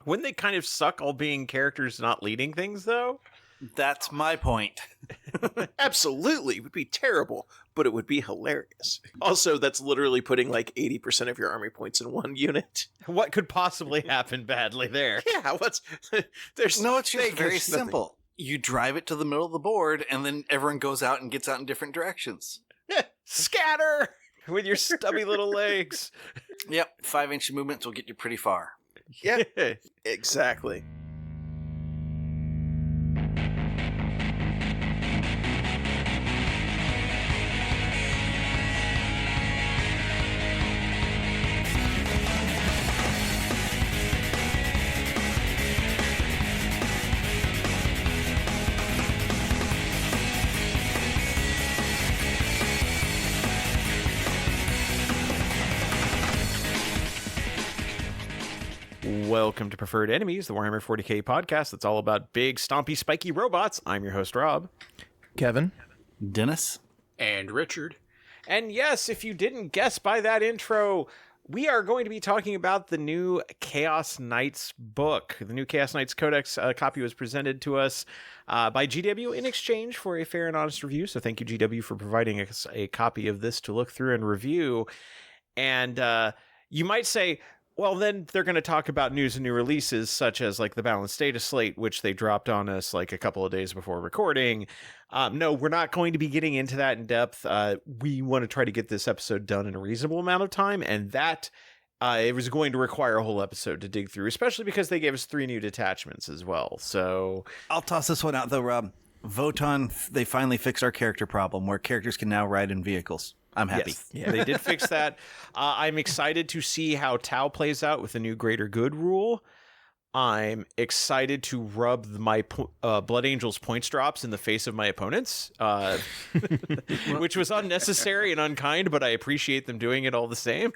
Wouldn't they kind of suck all being characters not leading things, though? That's my point. Absolutely. It would be terrible, but it would be hilarious. Also, that's literally putting like 80% of your army points in one unit. What could possibly happen badly there? Yeah, there's No, it's just there's very nothing. simple. You drive it to the middle of the board, and then everyone goes out and gets out in different directions. Scatter with your stubby little legs. Yep, 5-inch movements will get you pretty far. Yeah, exactly. Welcome to Preferred Enemies, the Warhammer 40k podcast that's all about big, stompy, spiky robots. I'm your host, Rob. Kevin. Dennis. And Richard. And yes, if you didn't guess by that intro, we are going to be talking about the new Chaos Knights book. The new Chaos Knights Codex copy was presented to us by GW in exchange for a fair and honest review. So thank you, GW, for providing us a copy of this to look through and review. And you might say, well, then they're going to talk about news and new releases, such as like the Balanced Data Slate, which they dropped on us like a couple of days before recording. No, we're not going to be getting into that in depth. We want to try to get this episode done in a reasonable amount of time, and that it was going to require a whole episode to dig through, especially because they gave us 3 new detachments as well. So I'll toss this one out, though, Rob. Voton, they finally fixed our character problem, where characters can now ride in vehicles. I'm happy. Yes, yeah, they did fix that. I'm excited to see how Tau plays out with the new Greater Good rule. I'm excited to rub my Blood Angel's points drops in the face of my opponents, which was unnecessary and unkind, but I appreciate them doing it all the same.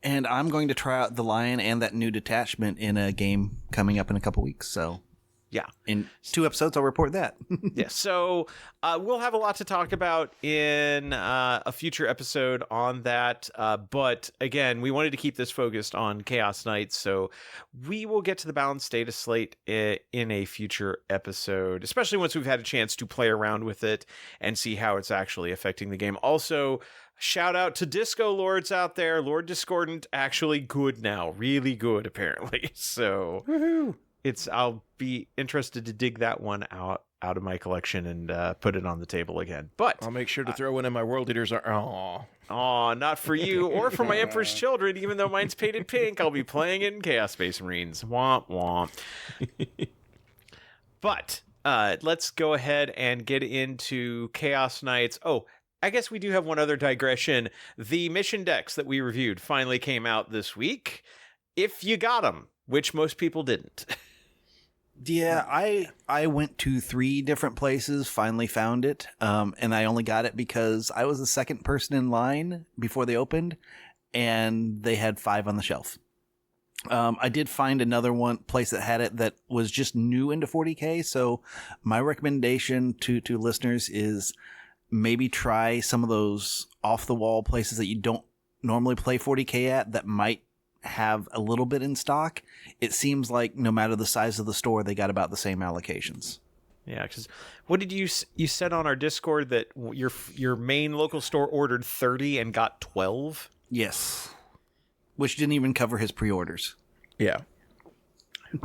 And I'm going to try out the Lion and that new detachment in a game coming up in a couple weeks, so... Yeah. In 2 episodes, I'll report that. Yeah. So we'll have a lot to talk about in a future episode on that. But again, we wanted to keep this focused on Chaos Knights. So we will get to the Balanced Data Slate in a future episode, especially once we've had a chance to play around with it and see how it's actually affecting the game. Also, shout out to Disco Lords out there. Lord Discordant, actually good now. Really good, apparently. So... Woohoo! I'll be interested to dig that one out of my collection and put it on the table again. But I'll make sure to throw one in my World Eaters. Aw, not for you or for my Emperor's Children. Even though mine's painted pink, I'll be playing it in Chaos Space Marines. Womp womp. But let's go ahead and get into Chaos Knights. Oh, I guess we do have one other digression. The mission decks that we reviewed finally came out this week. If you got them, which most people didn't. Yeah, I went to 3 different places, finally found it, and I only got it because I was the second person in line before they opened, and they had 5 on the shelf. I did find another place that had it that was just new into 40K, so my recommendation to listeners is maybe try some of those off-the-wall places that you don't normally play 40K at that might have a little bit in stock. It seems like no matter the size of the store, they got about the same allocations. Yeah, because what did you said on our Discord that your main local store ordered 30 and got 12? Yes. Which didn't even cover his pre-orders. yeah.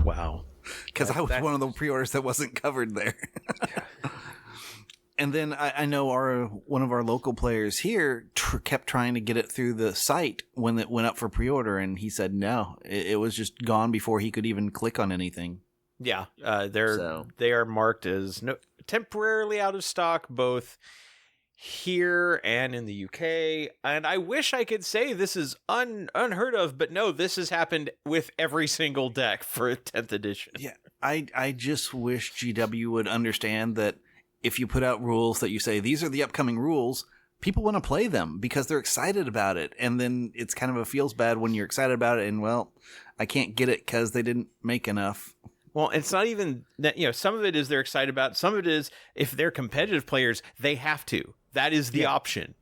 Wow. Because I was one of the pre-orders that wasn't covered there. And then I know one of our local players here kept trying to get it through the site when it went up for pre-order, and he said no, it was just gone before he could even click on anything. Yeah, they are marked as temporarily out of stock, both here and in the UK. And I wish I could say this is unheard of, but no, this has happened with every single deck for 10th edition. Yeah, I just wish GW would understand that if you put out rules that you say, these are the upcoming rules, people want to play them because they're excited about it. And then it's kind of a feels bad when you're excited about it and, well, I can't get it because they didn't make enough. Well, it's not even that, some of it is they're excited about. Some of it is if they're competitive players, they have to. That is the option.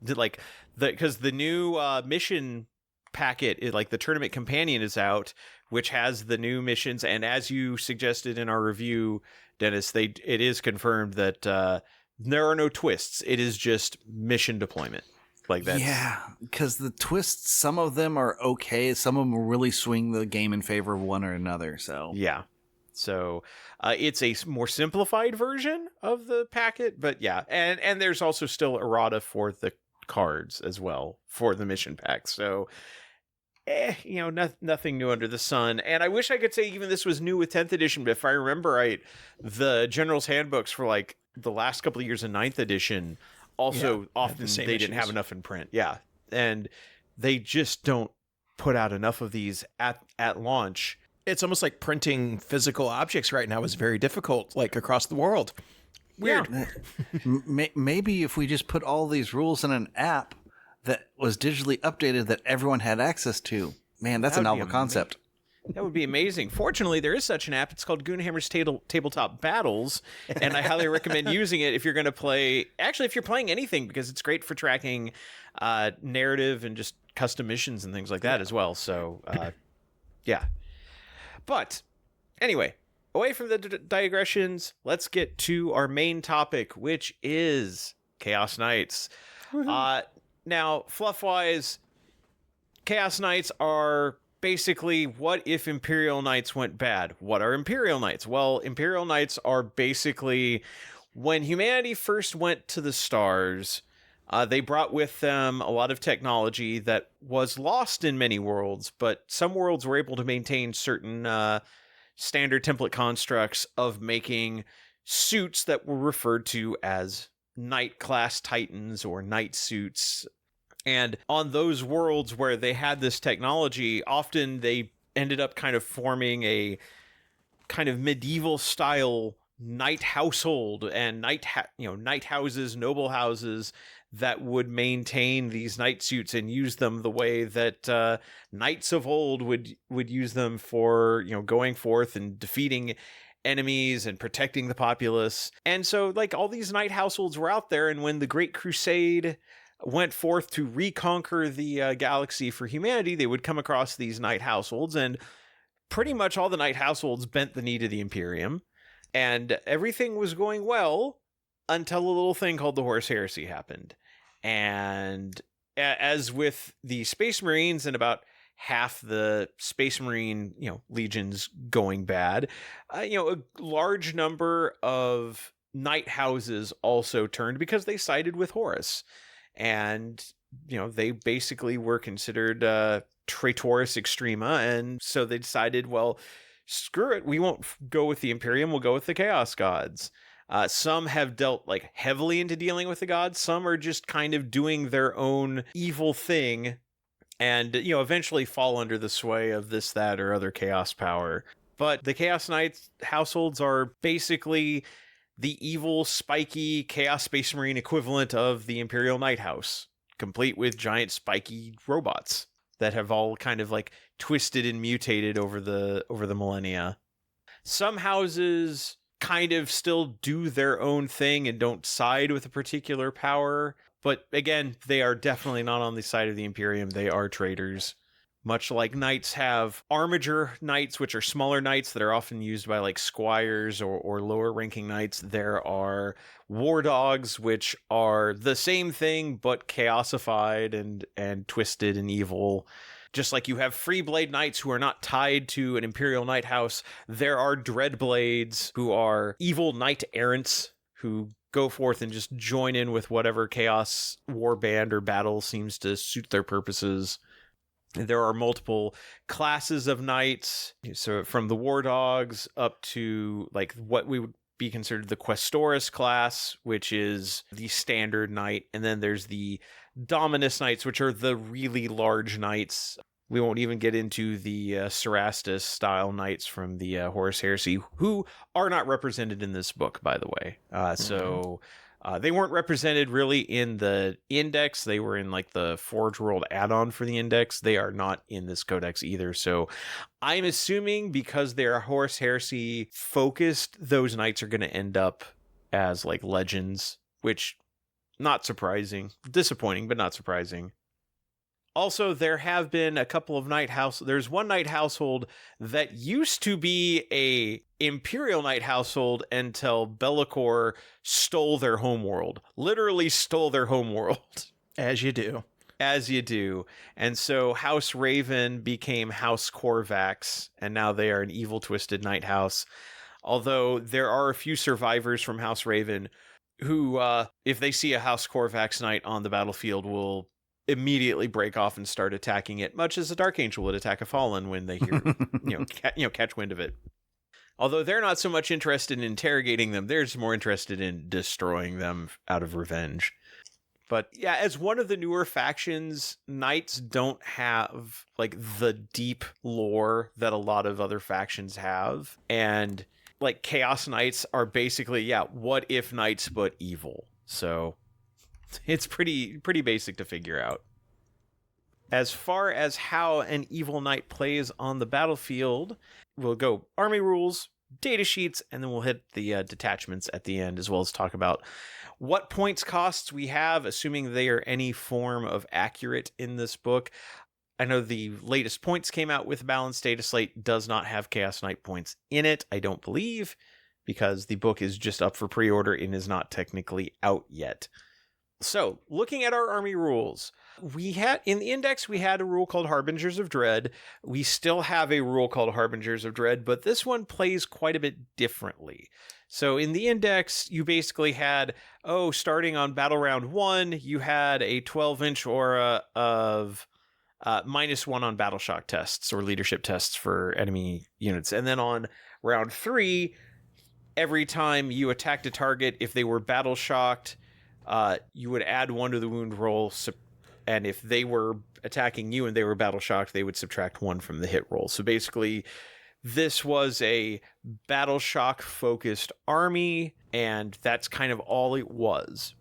Because the new mission packet, like the tournament companion is out, which has the new missions. And as you suggested in our review, Dennis, it is confirmed that there are no twists. It is just mission deployment. Like that. Yeah, because the twists, some of them are okay. Some of them will really swing the game in favor of one or another. So yeah. So it's a more simplified version of the packet, but yeah. And there's also still errata for the cards as well for the mission pack. So nothing new under the sun. And I wish I could say even this was new with 10th edition, but if I remember right, the General's Handbooks for like the last couple of years in 9th edition also often they didn't have enough in print. Yeah. And they just don't put out enough of these at launch. It's almost like printing physical objects right now is very difficult, like across the world. Weird. Yeah. Maybe if we just put all these rules in an app that was digitally updated that everyone had access to. Man, that's a novel concept. That would be amazing. Fortunately, there is such an app. It's called Goonhammer's Tabletop Battles, and I highly recommend using it if you're going to play... Actually, if you're playing anything, because it's great for tracking narrative and just custom missions and things like that as well. So, yeah. But, anyway, away from the digressions, let's get to our main topic, which is Chaos Knights. Now, fluff-wise, Chaos Knights are... basically, what if Imperial Knights went bad? What are Imperial Knights? Well, Imperial Knights are basically when humanity first went to the stars, they brought with them a lot of technology that was lost in many worlds, but some worlds were able to maintain certain standard template constructs of making suits that were referred to as Knight class Titans or Knight suits. And on those worlds where they had this technology, often they ended up kind of forming a kind of medieval style knight household and knight houses, noble houses that would maintain these knight suits and use them the way that knights of old would use them for, going forth and defeating enemies and protecting the populace. And so like all these knight households were out there, and when the Great Crusade went forth to reconquer the galaxy for humanity, they would come across these knight households, and pretty much all the knight households bent the knee to the Imperium, and everything was going well until a little thing called the Horus Heresy happened. And as with the Space Marines and about half the Space Marine, legions going bad, a large number of knight houses also turned because they sided with Horus. And, they basically were considered traitoris extrema. And so they decided, well, screw it. We won't go with the Imperium. We'll go with the Chaos Gods. Some have dealt heavily into dealing with the gods. Some are just kind of doing their own evil thing and, eventually fall under the sway of this, that, or other chaos power. But the Chaos Knights households are basically the evil, spiky Chaos Space Marine equivalent of the Imperial Knight House, complete with giant spiky robots that have all kind of twisted and mutated over the millennia. Some houses kind of still do their own thing and don't side with a particular power, but again, they are definitely not on the side of the Imperium. They are traitors. Much like knights have armiger knights, which are smaller knights that are often used by squires or lower ranking knights, there are war dogs, which are the same thing but chaosified and twisted and evil. Just like you have free blade knights who are not tied to an Imperial Knight house, there are dreadblades who are evil knight errants who go forth and just join in with whatever chaos war band or battle seems to suit their purposes. There are multiple classes of knights, so from the war dogs up to what we would be considered the Questoris class, which is the standard knight, and then there's the Dominus knights, which are the really large knights. We won't even get into the Cerastus style knights from the Horus Heresy, who are not represented in this book, by the way. So they weren't represented really in the index. They were in the Forge World add-on for the index. They are not in this codex either. So I'm assuming because they're Horus Heresy focused, those knights are going to end up as legends, which not surprising. Disappointing, but not surprising. Also, there have been a couple of there's one knight household that used to be a Imperial knight household until Be'lakor stole their homeworld. Literally stole their homeworld. As you do. As you do. And so House Raven became House Corvax, and now they are an evil, twisted knight house. Although there are a few survivors from House Raven who, if they see a House Corvax knight on the battlefield, will immediately break off and start attacking it, much as a Dark Angel would attack a Fallen when they hear, catch wind of it. Although they're not so much interested in interrogating them, they're just more interested in destroying them out of revenge. But yeah, as one of the newer factions, Knights don't have like the deep lore that a lot of other factions have. And like Chaos Knights are basically, what if Knights but evil? So it's pretty basic to figure out. As far as how an evil knight plays on the battlefield, we'll go army rules, data sheets, and then we'll hit the detachments at the end, as well as talk about what points costs we have, assuming they are any form of accurate in this book. I know the latest points came out with Balanced Data Slate, does not have Chaos Knight points in it, I don't believe, because the book is just up for pre-order and is not technically out yet. So, looking at our army rules, we had in the index, we had a rule called Harbingers of Dread. We still have a rule called Harbingers of Dread, but this one plays quite a bit differently. So in the index, you basically had, starting on battle round 1, you had a 12-inch aura of -1 on battle shock tests or leadership tests for enemy units. And then on round 3, every time you attacked a target, if they were battle shocked, you would add 1 to the wound roll, and if they were attacking you and they were battle shocked, they would subtract 1 from the hit roll. So basically, this was a battle shock focused army, and that's kind of all it was.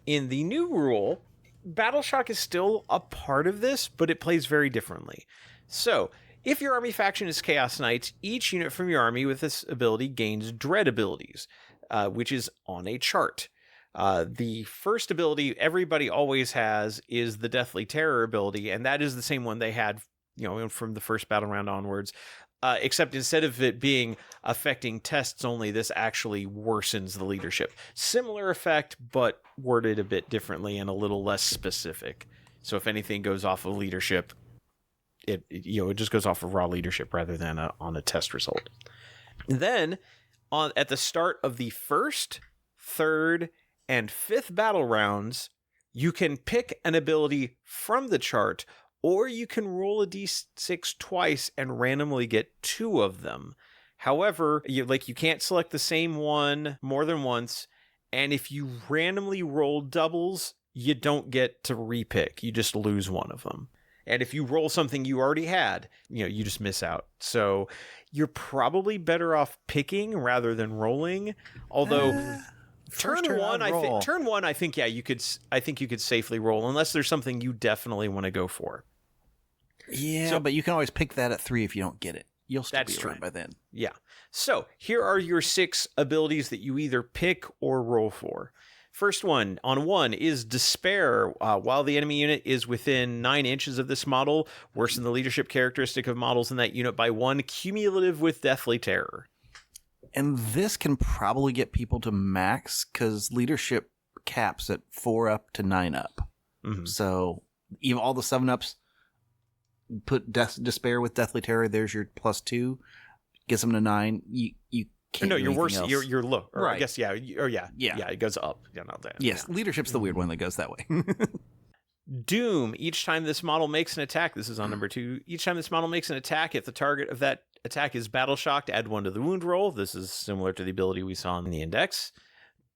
In the new rule, battle shock is still a part of this, but it plays very differently. So, if your army faction is Chaos Knights, each unit from your army with this ability gains Dread abilities, which is on a chart. The first ability everybody always has is the Deathly Terror ability, and that is the same one they had, from the first battle round onwards. Except instead of it being affecting tests only, this actually worsens the leadership. Similar effect, but worded a bit differently and a little less specific. So if anything goes off of leadership, it just goes off of raw leadership rather than on a test result. Then, at the start of the first, third, and fifth battle rounds, you can pick an ability from the chart, or you can roll a d6 twice and randomly get 2 of them. However, you can't select the same one more than once, and if you randomly roll doubles, you don't get to repick. You just lose one of them. And if you roll something you already had, you just miss out. So you're probably better off picking rather than rolling. Although turn one, I think you could safely roll unless there's something you definitely want to go for. Yeah, but you can always pick that at 3 if you don't get it. You'll still be around by then. Yeah. So here are your 6 abilities that you either pick or roll for. First one, on 1, is Despair. While the enemy unit is within 9 inches of this model, worsen the leadership characteristic of models in that unit by 1, cumulative with Deathly Terror. And this can probably get people to max, because leadership caps at 4 up to 9 up. Mm-hmm. So even all the 7-ups, put Despair with Deathly Terror, there's your +2, gets them to 9. You can't. No, you're worse. Else. You're low. Or right. I guess yeah. It goes up. Yeah, not that. Yes, leadership's the weird one that goes that way. Doom. Each time this model makes an attack, this is on number 2. Each time this model makes an attack, if the target of that attack is battle shocked, add 1 to the wound roll. This is similar to the ability we saw in the index.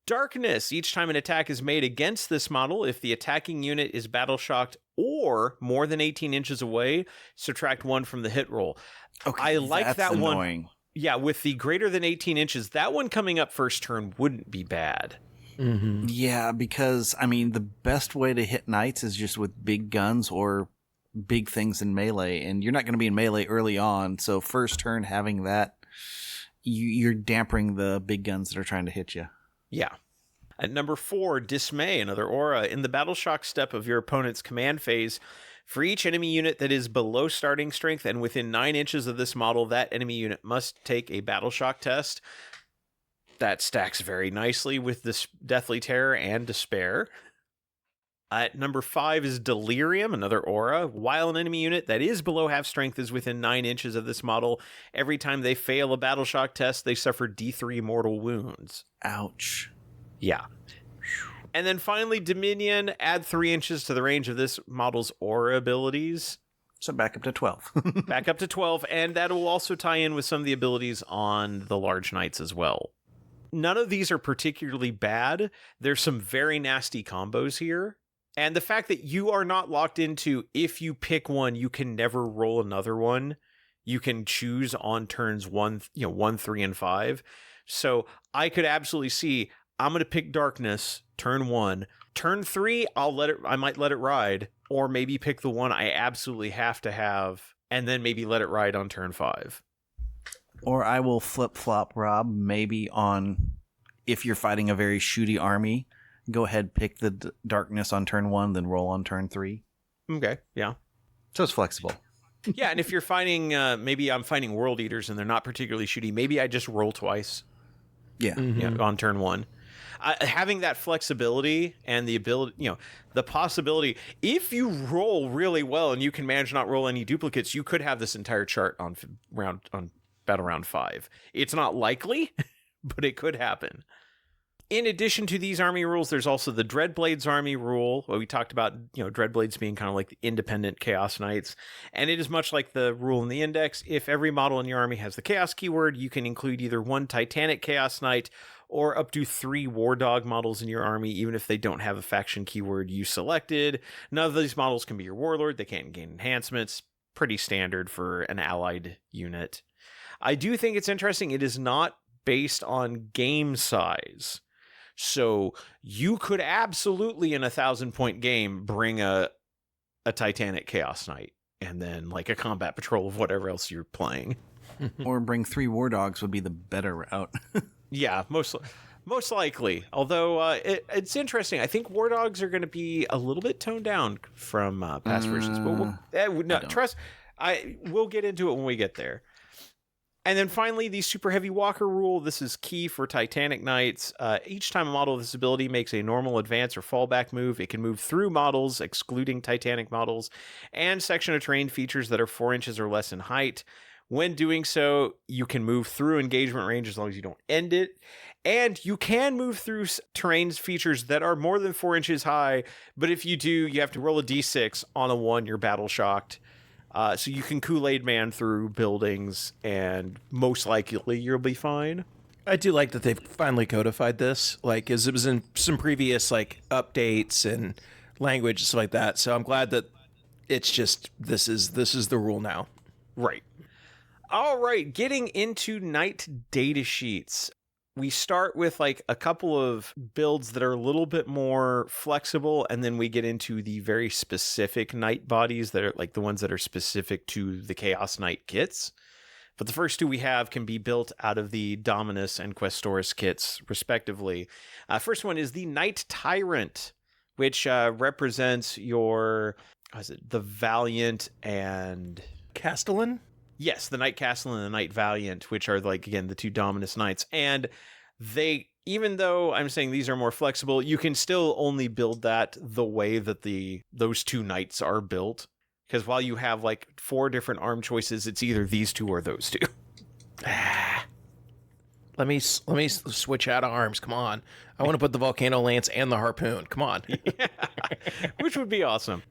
Darkness. Each time an attack is made against this model, if the attacking unit is battle shocked or more than 18 inches away, subtract 1 from the hit roll. Okay, I like that annoying. One. Yeah, with the greater than 18 inches, that one coming up first turn wouldn't be bad. Mm-hmm. Yeah, because, the best way to hit knights is just with big guns or big things in melee, and you're not going to be in melee early on, so first turn having that, you're dampering the big guns that are trying to hit you. Yeah. At number 4, Dismay, another aura. In the battle shock step of your opponent's command phase, For each enemy unit that is below starting strength and within 9 inches of this model, that enemy unit must take a battle shock test. That stacks very nicely with this Deathly Terror and Despair. At number 5 is Delirium, another aura. While an enemy unit that is below half strength is within 9 inches of this model, every time they fail a battle shock test, they suffer D3 mortal wounds. Ouch. Yeah. And then finally, Dominion, add 3 inches to the range of this model's aura abilities. So back up to 12. Back up to 12, and that will also tie in with some of the abilities on the large knights as well. None of these are particularly bad. There's some very nasty combos here. And the fact that you are not locked into, if you pick one, you can never roll another one. You can choose on turns 1, 3, and 5. So I could absolutely see, I'm going to pick Darkness turn 1. Turn 3, I might let it ride, or maybe pick the one I absolutely have to have, and then maybe let it ride on turn 5. Or I will flip-flop, Rob, maybe on, if you're fighting a very shooty army, go ahead, pick the Darkness on turn 1, then roll on turn 3. Okay, yeah. So it's flexible. Yeah, and if you're fighting, maybe I'm fighting World Eaters and they're not particularly shooty, maybe I just roll twice. Yeah. On turn 1. Having that flexibility and the ability, the possibility, if you roll really well and you can manage to not roll any duplicates, you could have this entire chart on Battle Round 5. It's not likely, but it could happen. In addition to these army rules, there's also the Dreadblades army rule, where we talked about, Dreadblades being kind of like the independent Chaos Knights. And it is much like the rule in the index. If every model in your army has the Chaos keyword, you can include either one Titanic Chaos Knight or up to 3 War Dog models in your army, even if they don't have a faction keyword you selected. None of these models can be your Warlord. They can't gain enhancements. Pretty standard for an allied unit. I do think it's interesting. It is not based on game size. So you could absolutely, in a 1,000-point game, bring a Titanic Chaos Knight and then like a combat patrol of whatever else you're playing. Or bring 3 War Dogs would be the better route. Yeah, most likely. Although it's interesting. I think War Dogs are going to be a little bit toned down from past versions. But we'll get into it when we get there. And then finally, the Super Heavy Walker rule. This is key for Titanic Knights. Each time a model of this ability makes a normal advance or fallback move, it can move through models, excluding Titanic models, and section of terrain features that are 4 inches or less in height. When doing so, you can move through engagement range as long as you don't end it. And you can move through terrain features that are more than 4 inches high, but if you do, you have to roll a d6. On a 1, you're battle shocked. So you can Kool-Aid Man through buildings, and most likely you'll be fine. I do like that they've finally codified this, as it was in some previous updates and language and stuff like that. So I'm glad that it's just this is the rule now. Right. All right, getting into Knight data sheets. We start with a couple of builds that are a little bit more flexible, and then we get into the very specific Knight bodies that are the ones that are specific to the Chaos Knight kits. But the first 2 we have can be built out of the Dominus and Questoris kits, respectively. First one is the Knight Tyrant, which represents the Valiant and... Castellan? Yes, the Knight Castellan and the Knight Valiant, which are again the 2 Dominus Knights. And they, even though I'm saying these are more flexible, you can still only build that the way that those 2 Knights are built. Because while you have 4 different arm choices, it's either these 2 or those 2. Let me switch out arms. Come on. I want to put the Volcano Lance and the Harpoon. Come on. Yeah, which would be awesome.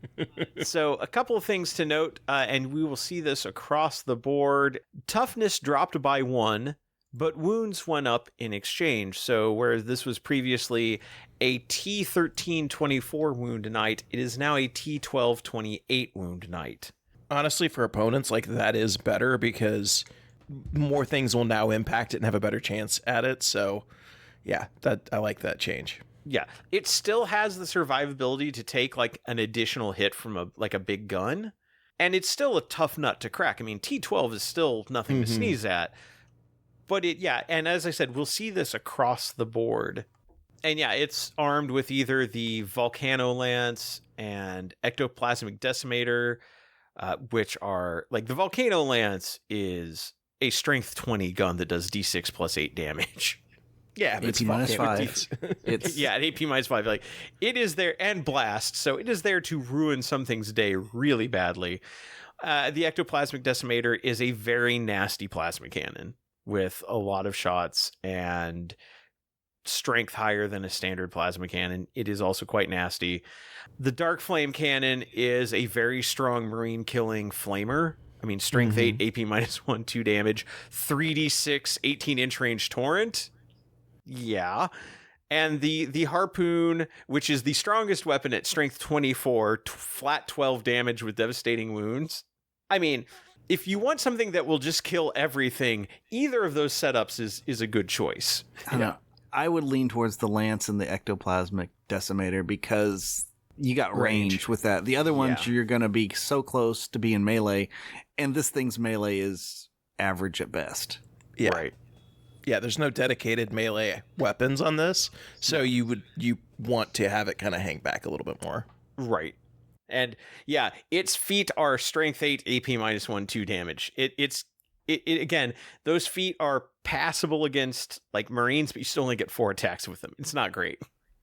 So a couple of things to note, and we will see this across the board. Toughness dropped by 1, but wounds went up in exchange. So whereas this was previously a T1324 wound knight, it is now a T1228 wound knight. Honestly, for opponents, that is better because more things will now impact it and have a better chance at it. So yeah, I like that change. Yeah, it still has the survivability to take an additional hit from a big gun, and it's still a tough nut to crack. I mean, T12 is still nothing to sneeze at, but and as I said, we'll see this across the board. And yeah, it's armed with either the Volcano Lance and ectoplasmic decimator, which are like the volcano lance is a strength 20 gun that does d6 plus 8 damage. Yeah, but AP it's minus volcano. 5. It's Yeah, at AP minus 5, like it is there, and blast, so it is there to ruin something's day really badly. The ectoplasmic decimator is a very nasty plasma cannon with a lot of shots and strength higher than a standard plasma cannon. It is also quite nasty. The dark flame cannon is a very strong marine killing flamer. I mean, strength 8, AP minus 1, 2 damage, 3d6, 18-inch range torrent. Yeah. And the harpoon, which is the strongest weapon at strength 24, flat 12 damage with devastating wounds. I mean, if you want something that will just kill everything, either of those setups is a good choice. I don't know. I would lean towards the lance and the ectoplasmic decimator because you got range with that. The other ones, you're going to be so close to being melee, and this thing's melee is average at best. Yeah. Right. Yeah, there's no dedicated melee weapons on this, so you want to have it kind of hang back a little bit more. Right. And yeah, its feet are strength 8, AP minus 1, 2 damage. It again, those feet are passable against like Marines, but you still only get 4 attacks with them. It's not great.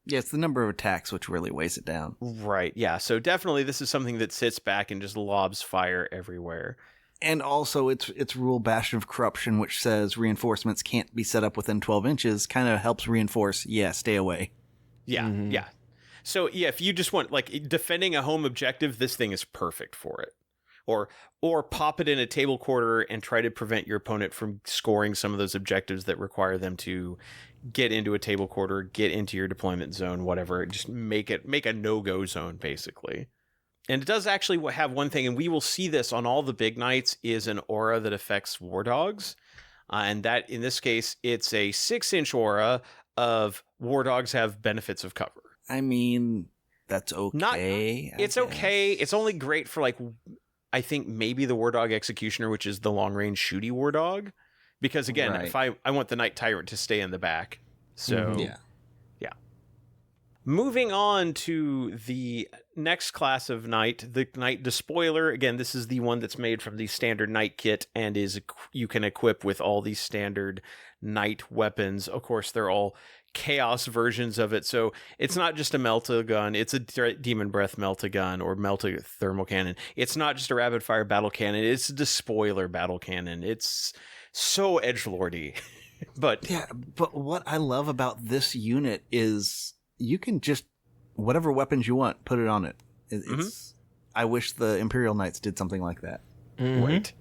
Yeah, it's the number of attacks which really weighs it down. Right. Yeah. So definitely this is something that sits back and just lobs fire everywhere. And also its rule Bastion of Corruption, which says reinforcements can't be set up within 12 inches, kind of helps reinforce, stay away. Yeah. Yeah. So yeah, if you just want like defending a home objective, this thing is perfect for it. Or pop it in a table quarter and try to prevent your opponent from scoring some of those objectives that require them to get into a table quarter, get into your deployment zone, whatever. Just make a no-go zone, basically. And it does actually have one thing, and we will see this on all the big knights, is an aura that affects war dogs. And that, in this case, it's a 6-inch aura of war dogs have benefits of cover. I mean, that's okay. It's okay. It's only great for, like, I think maybe the war dog executioner, which is the long-range shooty war dog. Because, again, if I want the knight tyrant to stay in the back. So, yeah. Moving on to the next class of knight, the Knight Despoiler. Again, this is the one that's made from the standard knight kit and you can equip with all these standard knight weapons. Of course, they're all chaos versions of it. So it's not just a melta gun. It's a demon breath melta gun or melta thermal cannon. It's not just a rapid fire battle cannon. It's a despoiler battle cannon. It's so edgelordy. But what I love about this unit is you can just, whatever weapons you want, put it on it. I wish the Imperial Knights did something like that. Right.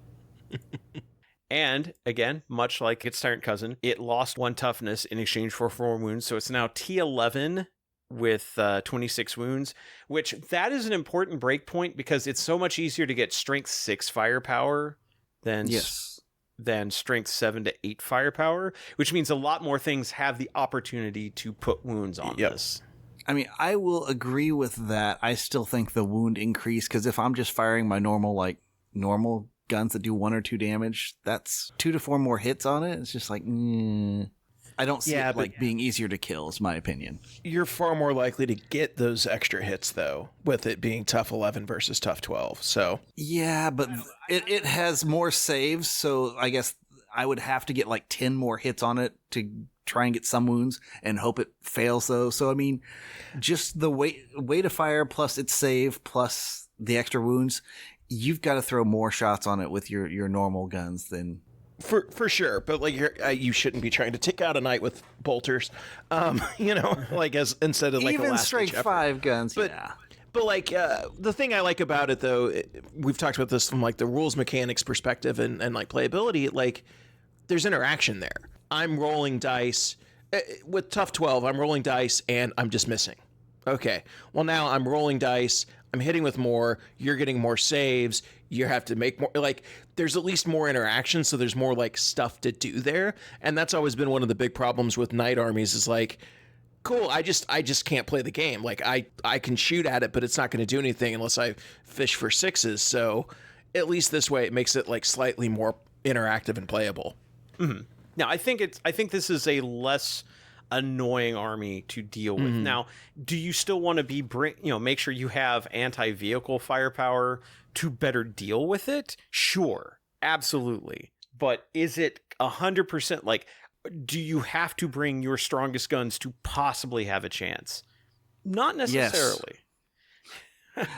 And again, much like its tyrant cousin, it lost 1 toughness in exchange for 4 wounds. So it's now T11 with 26 wounds, which that is an important breakpoint because it's so much easier to get strength 6 firepower than strength 7 to 8 firepower, which means a lot more things have the opportunity to put wounds on this. I mean, I will agree with that. I still think the wound increase, because if I'm just firing my normal guns that do 1 or 2 damage, that's 2 to 4 more hits on it. It's just like, I don't see it being easier to kill, is my opinion. You're far more likely to get those extra hits, though, with it being tough 11 versus tough 12. So yeah, but it has more saves, so I guess I would have to get like 10 more hits on it to try and get some wounds and hope it fails, though. So I mean, just the way to fire plus its save plus the extra wounds, you've got to throw more shots on it with your normal guns than. For sure, but like you shouldn't be trying to take out a knight with bolters, like as instead of like even a last straight 5 guns. But like the thing I like about it, though, we've talked about this from like the rules mechanics perspective and like playability. Like there's interaction there. I'm rolling dice with tough 12. I'm rolling dice and I'm just missing. Okay, well now I'm rolling dice. I'm hitting with more. You're getting more saves. You have to make more, like there's at least more interaction. So there's more like stuff to do there. And that's always been one of the big problems with knight armies is like, cool. I just can't play the game. Like I can shoot at it, but it's not going to do anything unless I fish for 6s. So at least this way it makes it like slightly more interactive and playable. Mm-hmm. Now I think this is a less annoying army to deal with. Now, do you still want to be make sure you have anti-vehicle firepower to better deal with it? Sure, absolutely. But is it 100% like, do you have to bring your strongest guns to possibly have a chance? Not necessarily.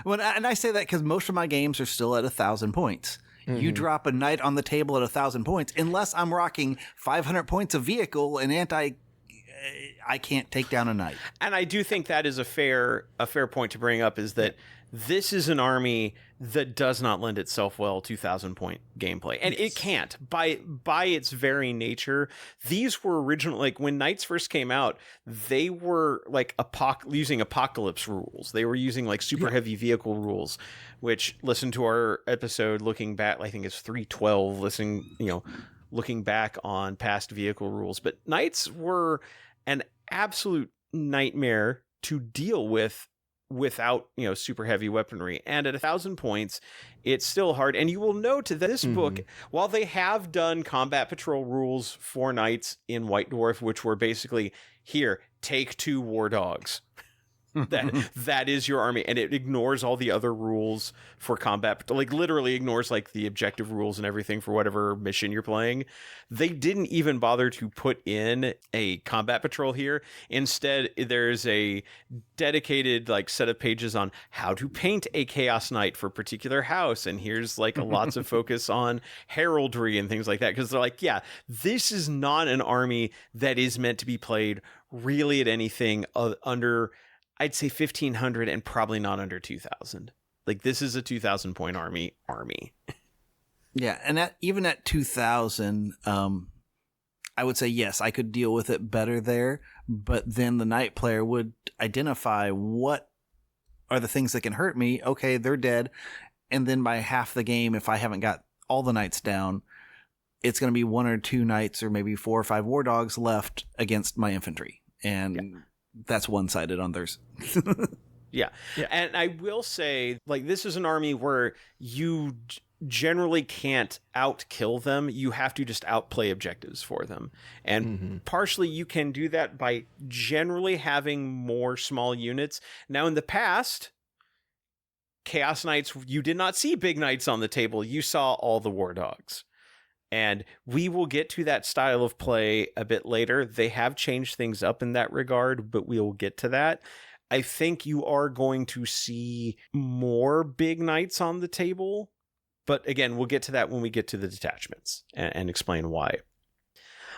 Well, and I say that because most of my games are still at 1,000 points. You drop a knight on the table at 1,000 points, unless I'm rocking 500 points of vehicle and I can't take down a knight. And I do think that is a fair point to bring up, is that this is an army that does not lend itself well to 1,000-point gameplay. And it can't. By its very nature, these were original, like when Knights first came out, they were like using apocalypse rules. They were using like super heavy vehicle rules, which, listen to our episode looking back, I think it's 312, looking back on past vehicle rules. But Knights were an absolute nightmare to deal with without super heavy weaponry, and at 1,000 points it's still hard. And you will note that this book, while they have done combat patrol rules for Knights in White Dwarf, which were basically, here, take 2 war dogs, that is your army, and it ignores all the other rules for combat, like literally ignores like the objective rules and everything for whatever mission you're playing. They didn't even bother to put in a combat patrol here. Instead, there's a dedicated like set of pages on how to paint a Chaos Knight for a particular house, and here's like lots of focus on heraldry and things like that, because they're like, yeah, this is not an army that is meant to be played really at anything under, I'd say, 1,500, and probably not under 2,000. Like, this is a 2,000 point army. Yeah, and even at 2,000, I would say yes, I could deal with it better there. But then the Knight player would identify what are the things that can hurt me. Okay, they're dead. And then by half the game, if I haven't got all the Knights down, it's going to be 1 or 2 Knights or maybe 4 or 5 War Dogs left against my infantry. And that's one-sided on theirs. Yeah. And I will say, like, this is an army where you generally can't out-kill them. You have to just outplay objectives for them. And partially you can do that by generally having more small units. Now, in the past, Chaos Knights, you did not see big Knights on the table. You saw all the War Dogs. And we will get to that style of play a bit later. They have changed things up in that regard, but we will get to that. I think you are going to see more big Knights on the table. But again, we'll get to that when we get to the detachments and explain why.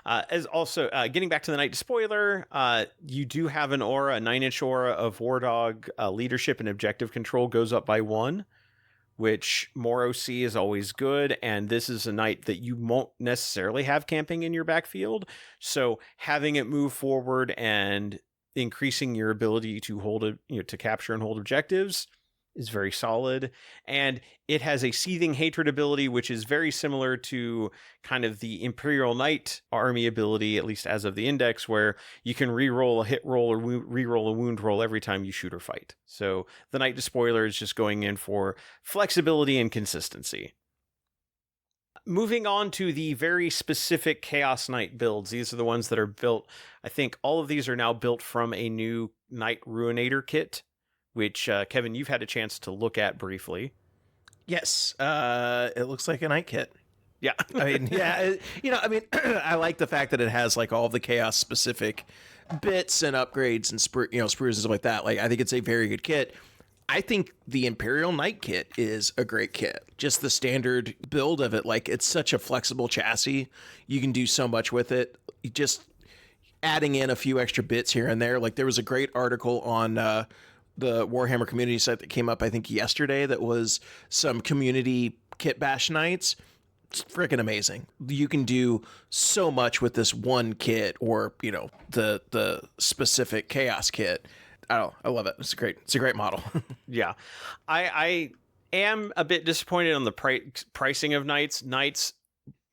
As also, getting back to the Knight Despoiler, you do have an aura, a 9-inch aura of War Dog leadership and objective control goes up by 1. Which more OC is always good, and this is a knight that you won't necessarily have camping in your backfield, so having it move forward and increasing your ability to hold to capture and hold objectives is very solid. And it has a Seething Hatred ability, which is very similar to kind of the Imperial Knight army ability, at least as of the index, where you can re-roll a hit roll or re-roll a wound roll every time you shoot or fight. So the Knight Despoiler is just going in for flexibility and consistency. Moving on to the very specific Chaos Knight builds. These are the ones that are built. I think all of these are now built from a new Knight Ruinator kit, which, Kevin, you've had a chance to look at briefly. Yes, it looks like a Knight kit. Yeah. I mean, yeah, I like the fact that it has like all the Chaos specific bits and upgrades and sprues and stuff like that. Like, I think it's a very good kit. I think the Imperial Knight kit is a great kit. Just the standard build of it, like, it's such a flexible chassis. You can do so much with it. Just adding in a few extra bits here and there. Like, there was a great article on the Warhammer community site that came up, I think, yesterday, that was some community kit bash nights. It's freaking amazing. You can do so much with this one kit, or, the specific Chaos kit. I love it. It's a great model. Yeah. I am a bit disappointed on the pricing of Knights. Knights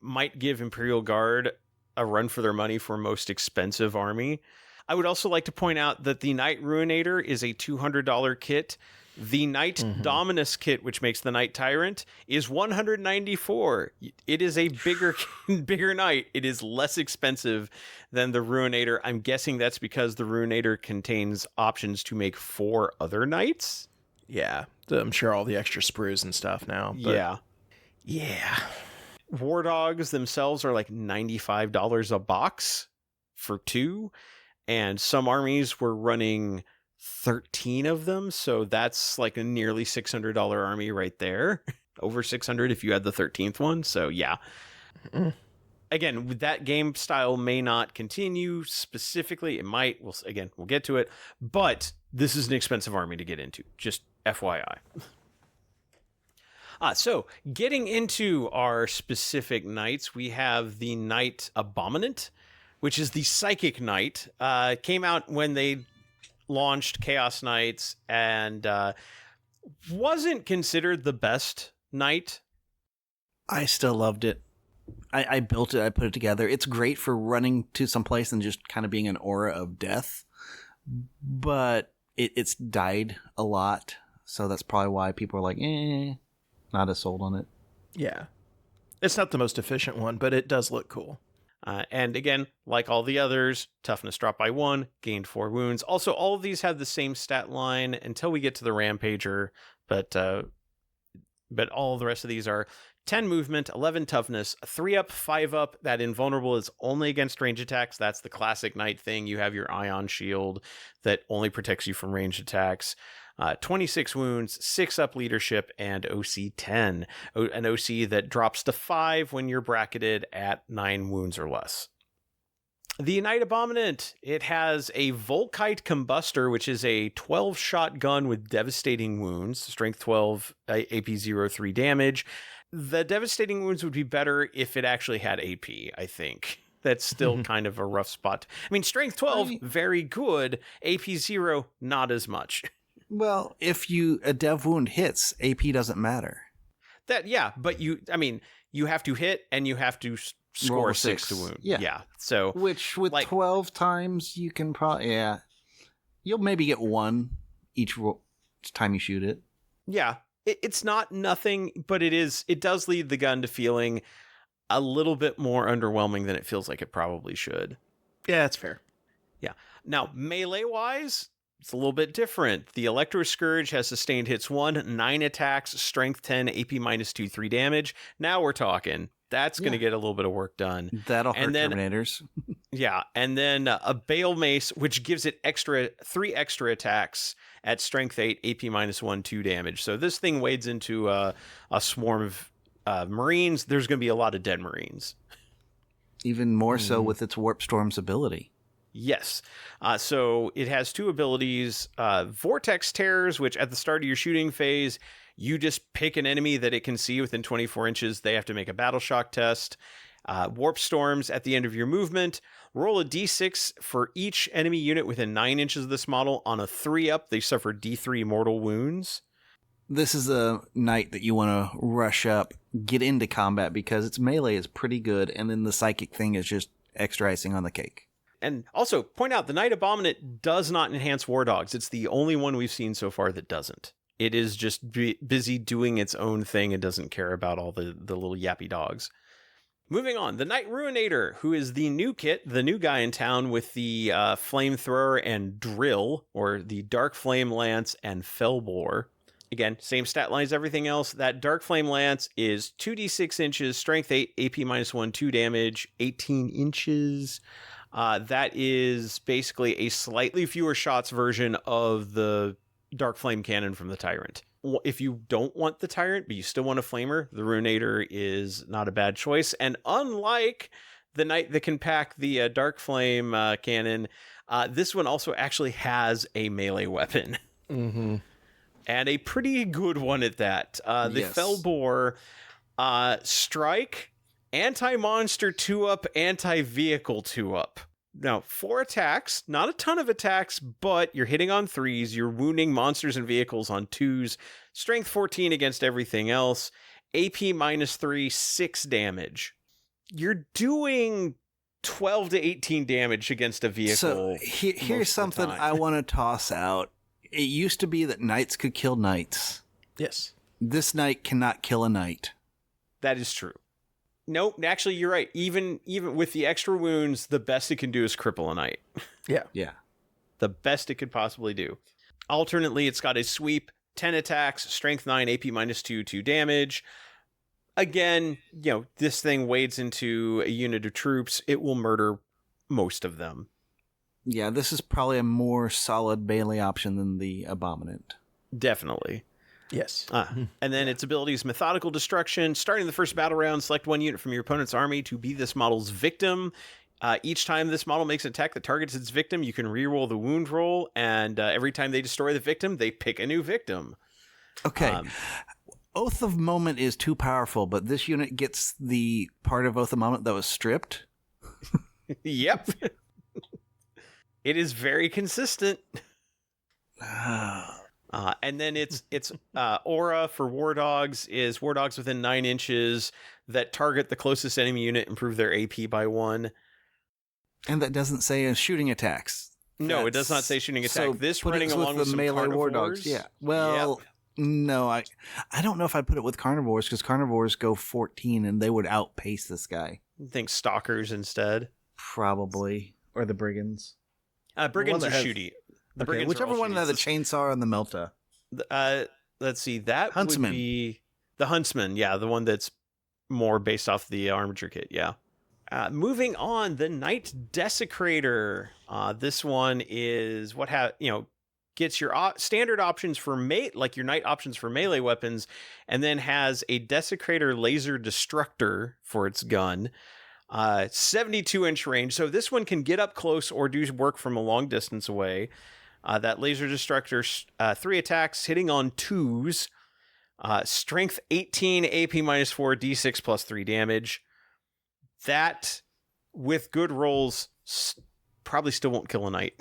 might give Imperial Guard a run for their money for most expensive army. I would also like to point out that the Knight Ruinator is a $200 kit. The Knight Dominus kit, which makes the Knight Tyrant, is $194. It is a bigger knight. It is less expensive than the Ruinator. I'm guessing that's because the Ruinator contains options to make 4 other knights. Yeah, I'm sure all the extra sprues and stuff now. But yeah. War Dogs themselves are like $95 a box for 2, and some armies were running 13 of them, so that's like a nearly $600 army right there. Over 600 if you had the 13th one. So yeah. Again, that game style may not continue specifically. It might. We'll get to it. But this is an expensive army to get into. Just FYI. So getting into our specific knights, we have the Knight Abominant, which is the Psychic Knight. Came out when they launched Chaos Knights and wasn't considered the best knight. I still loved it. I built it. I put it together. It's great for running to some place and just kind of being an aura of death. But it's died a lot. So that's probably why people are like, not as sold on it. Yeah. It's not the most efficient one, but it does look cool. And again, like all the others, toughness dropped by 1, gained 4 wounds. Also, all of these have the same stat line until we get to the Rampager, but all the rest of these are 10 movement, 11 toughness, 3 up, 5 up. That invulnerable is only against range attacks. That's the classic knight thing. You have your ion shield that only protects you from ranged attacks. 26 wounds, 6 up leadership, and OC 10. An OC that drops to 5 when you're bracketed at 9 wounds or less. The Knight Abominant, it has a Volkite Combustor, which is a 12-shot gun with devastating wounds, strength 12, AP 0, 3 damage. The devastating wounds would be better if it actually had AP, I think. That's still kind of a rough spot. I mean, strength 12, very good. AP 0, not as much. Well, if a dev wound hits, AP doesn't matter. But you have to hit and you have to score Roll 6 to wound. Yeah. So which with 12 times you can probably you'll maybe get 1 each time you shoot it. Yeah, it's not nothing, but it does lead the gun to feeling a little bit more underwhelming than it feels like it probably should. Yeah, that's fair. Yeah. Now, melee wise, it's a little bit different. The Electro Scourge has sustained hits 1, 9 attacks, strength 10, AP -2, 3 damage. Now we're talking. That's going to get a little bit of work done. That'll hurt Terminators. Yeah, and then a Bale Mace, which gives it 3 extra attacks at strength 8, AP -1, 2 damage. So this thing wades into a swarm of Marines. There's going to be a lot of dead Marines. Even more so with its Warp Storm's ability. Yes. So it has 2 abilities, Vortex Terrors, which at the start of your shooting phase, you just pick an enemy that it can see within 24 inches. They have to make a battle shock test. Warp Storms at the end of your movement. Roll a d6 for each enemy unit within 9 inches of this model. On a 3-up, they suffer d3 mortal wounds. This is a knight that you want to rush up, get into combat, because its melee is pretty good, and then the psychic thing is just extra icing on the cake. And also, point out, the Knight Abominant does not enhance War Dogs. It's the only one we've seen so far that doesn't. It is just busy doing its own thing and doesn't care about all the little yappy dogs. Moving on, the Knight Ruinator, who is the new kit, the new guy in town with the Flamethrower and Drill, or the Dark Flame Lance and Fellbore. Again, same stat line as everything else. That Dark Flame Lance is 2d6 inches, strength 8, AP -1, 2 damage, 18 inches. That is basically a slightly fewer shots version of the Dark Flame Cannon from the Tyrant. If you don't want the Tyrant, but you still want a Flamer, the Ruinator is not a bad choice. And unlike the Knight that can pack the Dark Flame Cannon, this one also actually has a melee weapon. Mm-hmm. And a pretty good one at that. The Fellbore, strike, anti-monster 2-up, anti-vehicle 2-up. Now, 4 attacks, not a ton of attacks, but you're hitting on 3s, you're wounding monsters and vehicles on 2s, strength 14 against everything else, AP -3, 6 damage. You're doing 12 to 18 damage against a vehicle. So here's something I want to toss out. It used to be that knights could kill knights. Yes. This knight cannot kill a knight. That is true. Nope, actually, you're right. Even with the extra wounds, the best it can do is cripple a knight. Yeah. The best it could possibly do. Alternately, it's got a sweep, 10 attacks, strength 9, AP -2, 2 damage. Again, this thing wades into a unit of troops. It will murder most of them. Yeah, this is probably a more solid melee option than the Abominant. Definitely. Yes. And then its ability is Methodical Destruction. Starting the first battle round, select one unit from your opponent's army to be this model's victim. Each time this model makes an attack that targets its victim, you can reroll the wound roll, and every time they destroy the victim, they pick a new victim. Okay. Oath of Moment is too powerful, but this unit gets the part of Oath of Moment that was stripped. Yep. It is very consistent. And then its aura for war dogs is war dogs within 9 inches that target the closest enemy unit, improve their AP by 1. And that doesn't say shooting attacks. No, it does not say shooting attack. So this put it running along with the some melee war carnivores. dogs. Yeah. Well, no, I don't know if I'd put it with carnivores because carnivores go 14 and they would outpace this guy. I think stalkers instead. Probably. Or the brigands. Brigands are that has- shooty. The Okay, brigands whichever are all one shooty. that the chainsaw and the melta. Let's see. That Huntsman. would be the Huntsman. Yeah, the one that's more based off the armature kit. Yeah. Moving on, the Knight Desecrator. This one is gets your standard options for like your knight options for melee weapons, and then has a Desecrator laser destructor for its gun. 72-inch range. So this one can get up close or do work from a long distance away. That laser destructor, 3 attacks, hitting on 2s. Strength 18, AP -4, D6 plus 3 damage. That, with good rolls, probably still won't kill a knight.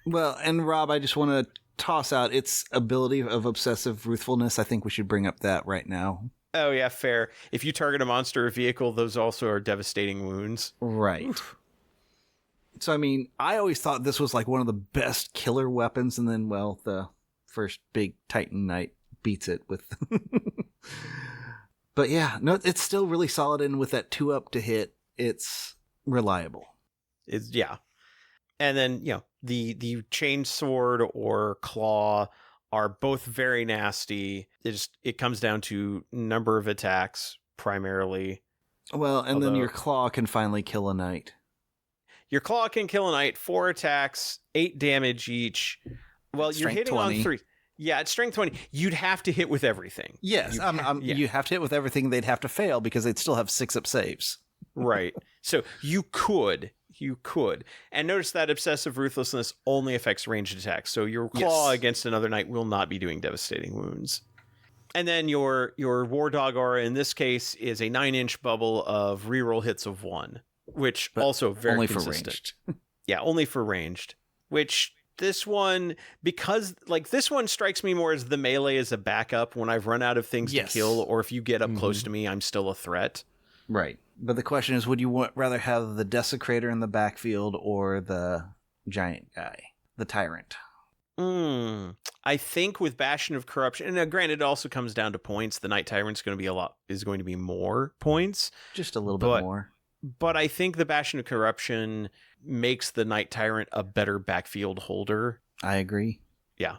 Well, and Rob, I just want to toss out its ability of obsessive ruthfulness. I think we should bring up that right now. Oh, yeah, fair. If you target a monster or vehicle, those also are devastating wounds. Right. So, I mean, I always thought this was like one of the best killer weapons, and then, well, the first big Titan Knight beats it with... But yeah, no, it's still really solid, and with that 2-up to hit, it's reliable. Yeah. And then, the chainsword or claw are both very nasty. It comes down to number of attacks primarily. Well, and then Although- your claw can finally kill a knight. Your claw can kill a knight, 4 attacks, 8 damage each. Well, you're Strength hitting 20. on 3. Yeah, it's strength 20. You'd have to hit with everything. Yes, You you have to hit with everything. They'd have to fail because they'd still have 6-up saves. Right. So you could. And notice that obsessive ruthlessness only affects ranged attacks. So your claw Yes. against another knight will not be doing devastating wounds. And then your war dog aura in this case is a 9-inch bubble of reroll hits of 1, which But also very only consistent. for ranged. Yeah, only for ranged. Which this one, because this one strikes me more as the melee as a backup when I've run out of things Yes. to kill, or if you get up close to me, I'm still a threat. Right. But the question is, would you rather have the Desecrator in the backfield or the giant guy, the Tyrant? I think with Bastion of Corruption, and granted, it also comes down to points. The Knight Tyrant's going to be more points, Just a little bit more. but I think the Bastion of Corruption makes the Knight Tyrant a better backfield holder. I agree. Yeah.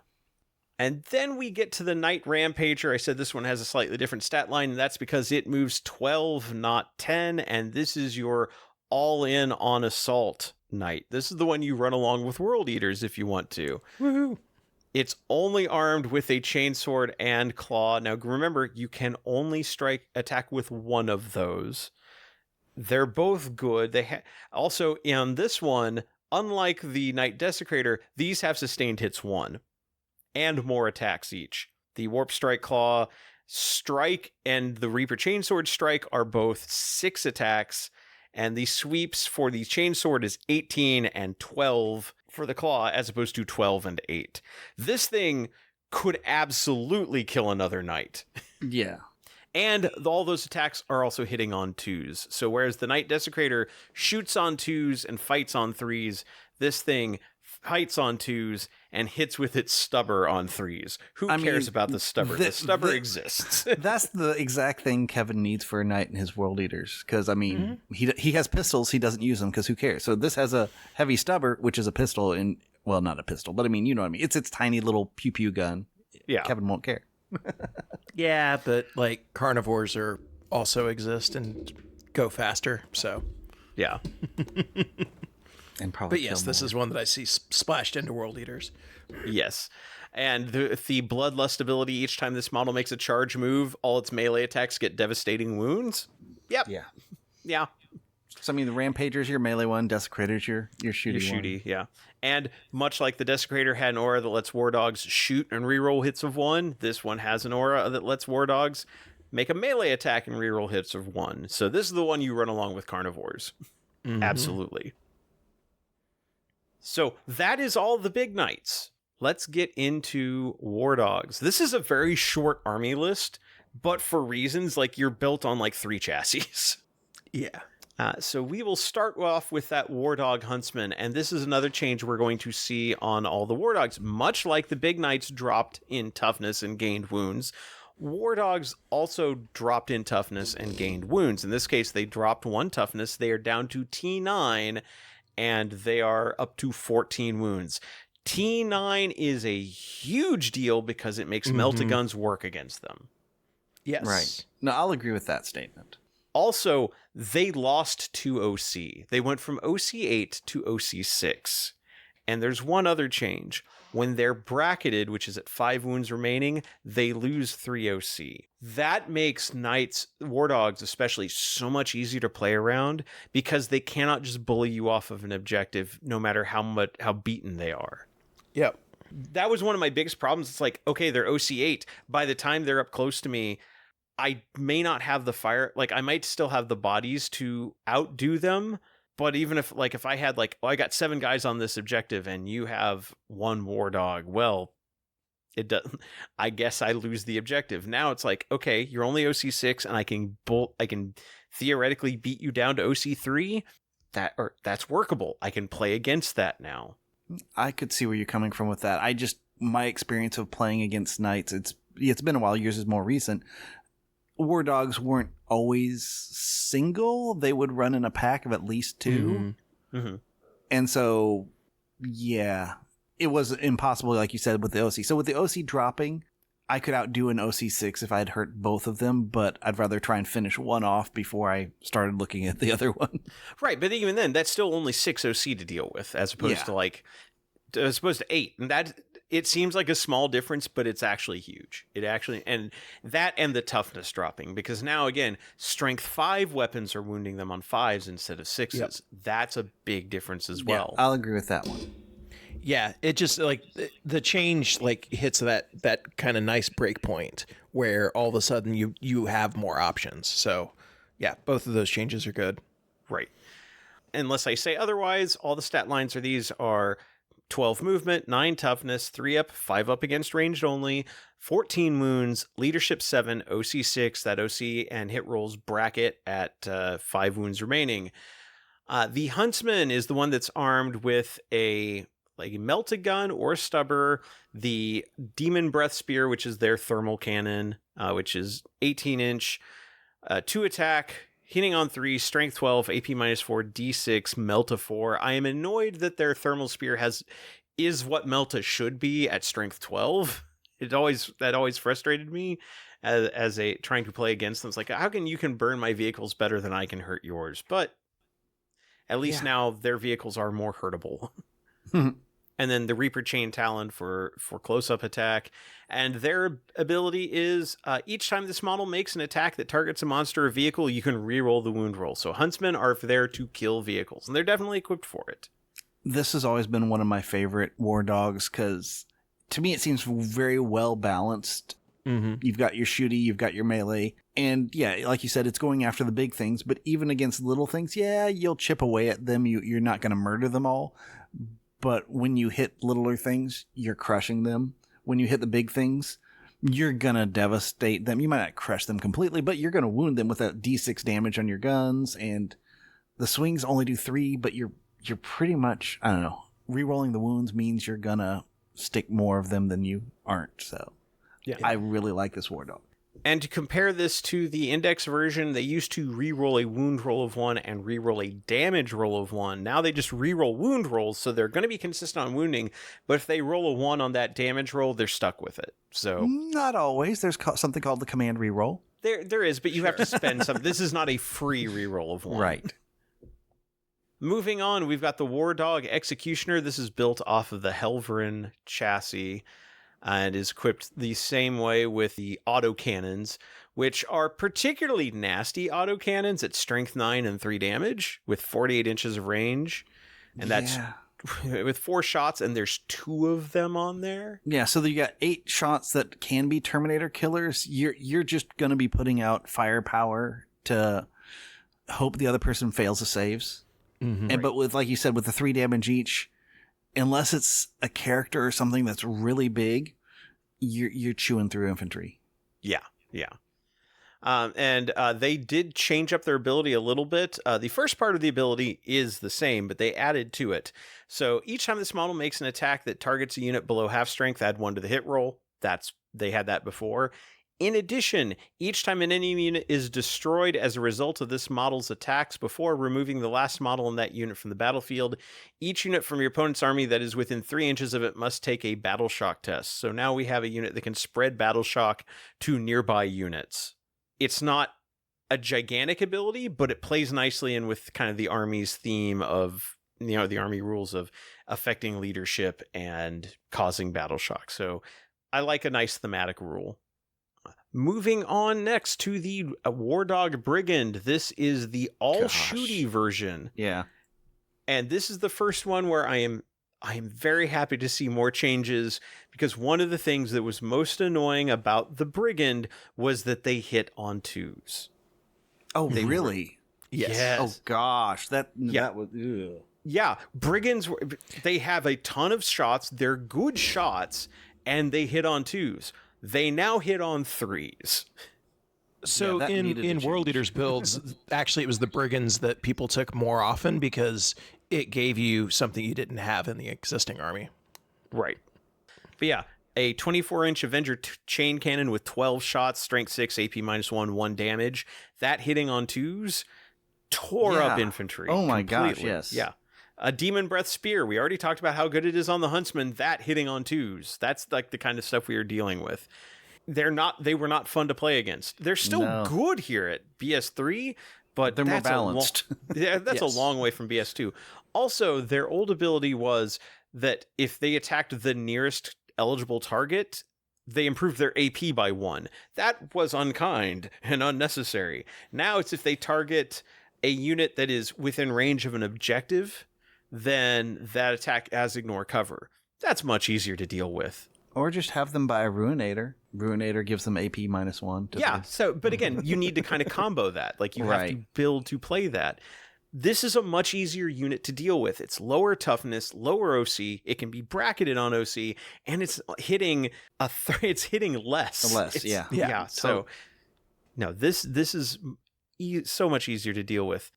And then we get to the Knight Rampager. I said this one has a slightly different stat line, and that's because it moves 12, not 10, and this is your all-in on assault knight. This is the one you run along with World Eaters if you want to. Woohoo. It's only armed with a chainsword and claw. Now, remember, you can only attack with one of those. They're both good. Also, in this one, unlike the Knight Desecrator, these have sustained hits 1 and more attacks each. The Warp Strike Claw Strike and the Reaper Chainsword Strike are both 6 attacks, and the sweeps for the Chainsword is 18 and 12 for the Claw, as opposed to 12 and 8. This thing could absolutely kill another knight. Yeah. And all those attacks are also hitting on 2s. So whereas the Knight Desecrator shoots on 2s and fights on 3s, this thing fights on 2s and hits with its stubber on 3s. Who cares about the stubber? The stubber exists. That's the exact thing Kevin needs for a knight in his World Eaters. Because, I mean, he has pistols. He doesn't use them because who cares? So this has a heavy stubber, which is a pistol. Well, not a pistol, but I mean, you know what I mean. It's its tiny little pew-pew gun. Yeah. Kevin won't care. Yeah, but like carnivores are also exist and go faster. So Yeah. And probably. but yes, this is one that I see splashed into World Eaters. Yes. And the Bloodlust ability, each time this model makes a charge move, all its melee attacks get devastating wounds. Yep. Yeah. Yeah. So, I mean, the Rampager's your melee one, Desecrator's your shooty one. Yeah. And much like the Desecrator had an aura that lets War Dogs shoot and reroll hits of 1, this one has an aura that lets War Dogs make a melee attack and reroll hits of 1. So this is the one you run along with Carnivores. Absolutely. So that is all the big knights. Let's get into War Dogs. This is a very short army list, but for reasons like you're built on like 3 chassis. Yeah. So we will start off with that War Dog Huntsman, and this is another change we're going to see on all the War Dogs. Much like the big knights dropped in toughness and gained wounds, War Dogs also dropped in toughness and gained wounds. In this case, they dropped 1 toughness. They are down to T9, and they are up to 14 wounds. T9 is a huge deal because it makes Melt-A-Guns work against them. Yes. Right. No, I'll agree with that statement. Also, they lost to OC. They went from OC8 to OC6. And there's one other change. When they're bracketed, which is at 5 wounds remaining, they lose 3 OC. That makes Knights, War Dogs especially, so much easier to play around because they cannot just bully you off of an objective no matter how beaten they are. Yep. That was one of my biggest problems. It's like, okay, they're OC8. By the time they're up close to me, I may not have the fire, like I might still have the bodies to outdo them, but even if I had I got 7 guys on this objective and you have 1 War Dog, well, it doesn't, I guess I lose the objective. Now it's like, okay, you're only OC6 and I can theoretically beat you down to OC3. That's workable. I can play against that now. I could see where you're coming from with that. My experience of playing against knights, it's been a while, yours is more recent. War Dogs weren't always single. They would run in a pack of at least 2. And so, yeah, it was impossible, like you said, with the OC. So with the OC dropping, I could outdo an OC6 if I had hurt both of them, but I'd rather try and finish one off before I started looking at the other one. Right, but even then, that's still only 6 OC to deal with, as opposed to 8. And that, it seems like a small difference, but it's actually huge. And the toughness dropping, because now again, strength 5 weapons are wounding them on 5s instead of 6s. Yep. That's a big difference as well. Yeah, I'll agree with that one. Yeah, it just the change hits that kind of nice break point where all of a sudden you have more options. So yeah, both of those changes are good. Right. Unless I say otherwise, all the stat lines are 12 movement, 9 toughness, 3 up, 5 up against ranged only, 14 wounds, leadership 7, OC 6, that OC and hit rolls bracket at 5 wounds remaining. The Huntsman is the one that's armed with a Melt-A-Gun or stubber, the Demon Breath Spear, which is their thermal cannon, which is 18-inch, 2 attack, hitting on 3, strength 12, AP -4, D6, Melta 4. I am annoyed that their thermal spear is what Melta should be at strength 12. That always frustrated me as a trying to play against them. It's like, how can you burn my vehicles better than I can hurt yours? But at least now their vehicles are more hurtable. And then the Reaper Chain Talon for close-up attack. And their ability is each time this model makes an attack that targets a monster or vehicle, you can reroll the wound roll. So Huntsmen are there to kill vehicles, and they're definitely equipped for it. This has always been one of my favorite War Dogs because to me it seems very well balanced. You've got your shooty, you've got your melee. And yeah, like you said, it's going after the big things, but even against little things, yeah, you'll chip away at them. You're not going to murder them all. But when you hit littler things, you're crushing them. When you hit the big things, you're gonna devastate them. You might not crush them completely, but you're gonna wound them with a D6 damage on your guns, and the swings only do 3, but you're pretty much, I don't know, rerolling the wounds means you're gonna stick more of them than you aren't. So Yeah. I really like this War Dog. And to compare this to the index version, they used to re-roll a wound roll of 1 and re-roll a damage roll of 1. Now they just re-roll wound rolls, so they're going to be consistent on wounding, but if they roll a 1 on that damage roll, they're stuck with it. So Not always. There's something called the command reroll. there is, but you have to spend some. This is not a free re-roll of 1. Right. Moving on, we've got the War Dog Executioner. This is built off of the Helverin chassis and is equipped the same way with the autocannons, which are particularly nasty autocannons at strength 9 and 3 damage with 48 inches of range. And that's with 4 shots, and there's 2 of them on there. Yeah, so you got 8 shots that can be Terminator killers. You're just going to be putting out firepower to hope the other person fails the saves. And but with, like you said, with the 3 damage each, unless it's a character or something that's really big, you're chewing through infantry. Yeah. And they did change up their ability a little bit. The first part of the ability is the same, but they added to it. So each time this model makes an attack that targets a unit below half strength, add 1 to the hit roll. They had that before. In addition, each time an enemy unit is destroyed as a result of this model's attacks before removing the last model in that unit from the battlefield, each unit from your opponent's army that is within 3 inches of it must take a battle shock test. So now we have a unit that can spread battle shock to nearby units. It's not a gigantic ability, but it plays nicely in with kind of the army's theme of, the army rules of affecting leadership and causing battle shock. So I like a nice thematic rule. Moving on next to the War Dog Brigand. This is the all-shooty version. Yeah. And this is the first one where I am very happy to see more changes, because one of the things that was most annoying about the Brigand was that they hit on 2s. Oh, really? Yes. Oh, gosh. That was... Ugh. Yeah, Brigands, they have a ton of shots. They're good shots, and they hit on 2s. They now hit on 3s. So Yeah, in World Eaters builds, actually it was the Brigands that people took more often because it gave you something you didn't have in the existing army. Right. But yeah, a 24-inch Avenger chain cannon with 12 shots, strength 6, AP -1, 1 damage. That hitting on 2s tore up infantry. Oh my completely. gosh, yes. Yeah. A Demon Breath Spear. We already talked about how good it is on the Huntsman. That hitting on 2s. That's like the kind of stuff we are dealing with. They were not fun to play against. They're still good here at BS3, but they're more balanced. That's a long way from BS2. Also, their old ability was that if they attacked the nearest eligible target, they improved their AP by 1. That was unkind and unnecessary. Now it's if they target a unit that is within range of an objective, then that attack has ignore cover. That's much easier to deal with. Or just have them buy a Ruinator. Ruinator gives them AP -1. So, but again, you need to kind of combo that. Like, you have to build to play that. This is a much easier unit to deal with. It's lower toughness, lower OC. It can be bracketed on OC, and it's hitting it's hitting less. Yeah. So, no, this is so much easier to deal with.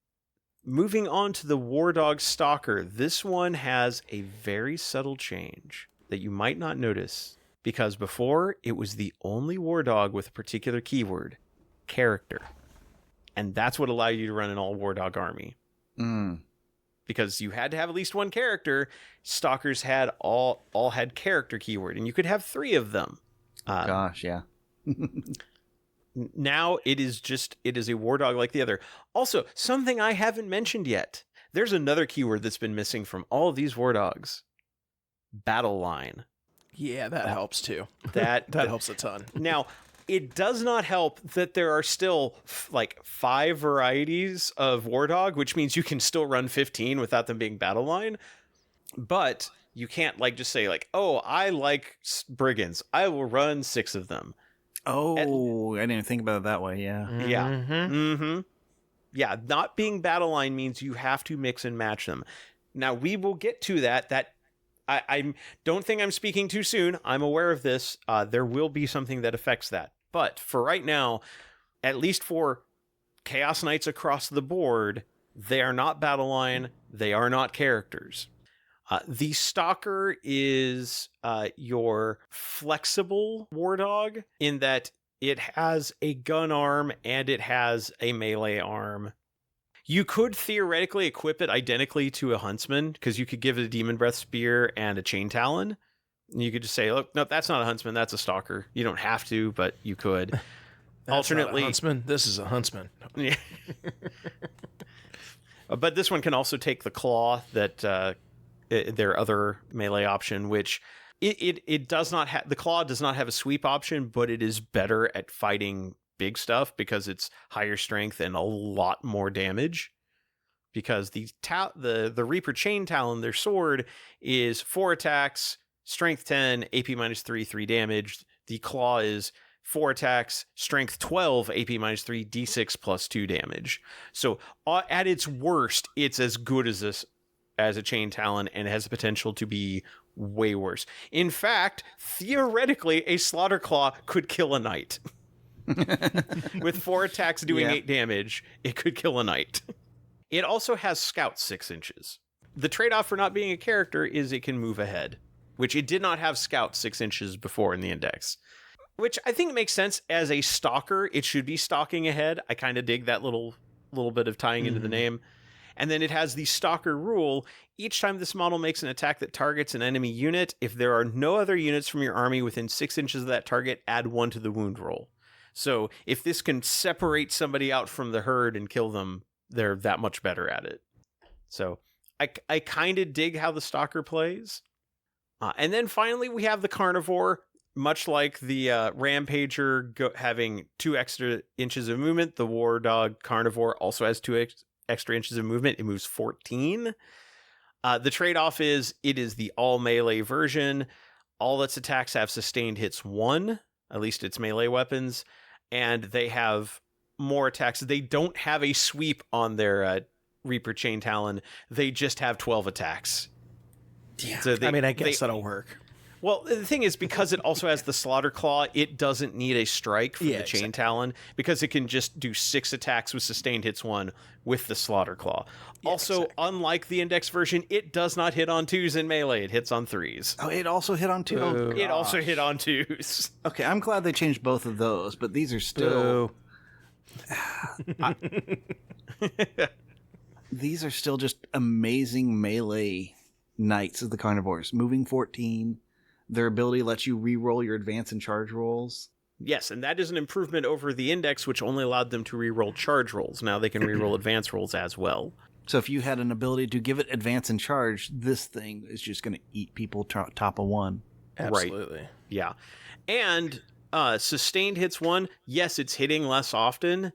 Moving on to the War Dog Stalker. This one has a very subtle change that you might not notice, because before it was the only War Dog with a particular keyword, character. And that's what allowed you to run an all War Dog army. Because you had to have at least one character. Stalkers had all had character keyword, and you could have 3 of them. Now it is a War Dog like the other. Also, something I haven't mentioned yet. There's another keyword that's been missing from all of these War Dogs. Battle line. Yeah, that helps too. That helps a ton. Now, it does not help that there are still like 5 varieties of War Dog, which means you can still run 15 without them being battle line. But you can't like just say like, oh, I like Brigands, I will run 6 of them. Oh, I didn't even think about it that way. Yeah. Yeah, not being battle line means you have to mix and match them. Now, we will get to that I don't think I'm speaking too soon. I'm aware of this. There will be something that affects that. But for right now, at least for Chaos Knights across the board, they are not battle line. They are not characters. The Stalker is your flexible war dog in that it has a gun arm and it has a melee arm. You could theoretically equip it identically to a huntsman because you could give it a demon breath spear and a chain talon. And you could just say, look, no, that's not a huntsman, that's a stalker. You don't have to, but you could. Alternately, not a huntsman. This is a huntsman. Yeah. But this one can also take the claw that their other melee option, which it does not have. The claw does not have a sweep option, but it is better at fighting big stuff because it's higher strength and a lot more damage. Because the Reaper Chain Talon, their sword, is 4 attacks, strength 10, AP -3, 3 damage. The claw is 4 attacks, strength 12, AP -3, D6 plus 2 damage. So at its worst, it's as good as a Chain Talon and has the potential to be way worse. In fact, theoretically, a Slaughter Claw could kill a knight. With 4 attacks doing 8 damage, it could kill a knight. It also has Scout 6 inches. The trade-off for not being a character is it can move ahead, which it did not have Scout 6 inches before in the index. Which I think makes sense. As a stalker, it should be stalking ahead. I kind of dig that little bit of tying into the name. And then it has the Stalker rule. Each time this model makes an attack that targets an enemy unit, if there are no other units from your army within 6 inches of that target, add 1 to the wound roll. So if this can separate somebody out from the herd and kill them, they're that much better at it. So I kind of dig how the Stalker plays. And then finally, we have the Carnivore. Much like the Rampager having 2 extra inches of movement, the War Dog Carnivore also has 2 extra inches of movement. It moves 14. The trade-off is it is the all-melee version. All its attacks have sustained hits 1, at least its melee weapons, and they have more attacks. They don't have a sweep on their Reaper Chain Talon. They just have 12 attacks. Yeah, so I guess that'll work. Well, the thing is, because it also has the Slaughter Claw, it doesn't need a strike from the Chain Talon, because it can just do 6 attacks with sustained hits 1 with the Slaughter Claw. Yeah, also, unlike the index version, it does not hit on 2s in melee. It hits on 3s. Oh, it also hit on 2? Oh, it also hit on 2s. Okay, I'm glad they changed both of those, but these are still... These are still just amazing melee knights of the Carnivores. Moving 14... Their ability lets you re-roll your advance and charge rolls. Yes, and that is an improvement over the index, which only allowed them to re-roll charge rolls. Now they can re-roll advance rolls as well. So if you had an ability to give it advance and charge, this thing is just going to eat people top of 1. Absolutely. Right. Yeah. And sustained hits 1, yes, it's hitting less often,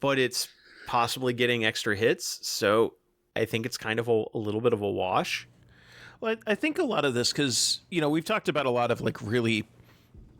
but it's possibly getting extra hits. So I think it's kind of a little bit of a wash. Well, I think a lot of this, because, we've talked about a lot of, really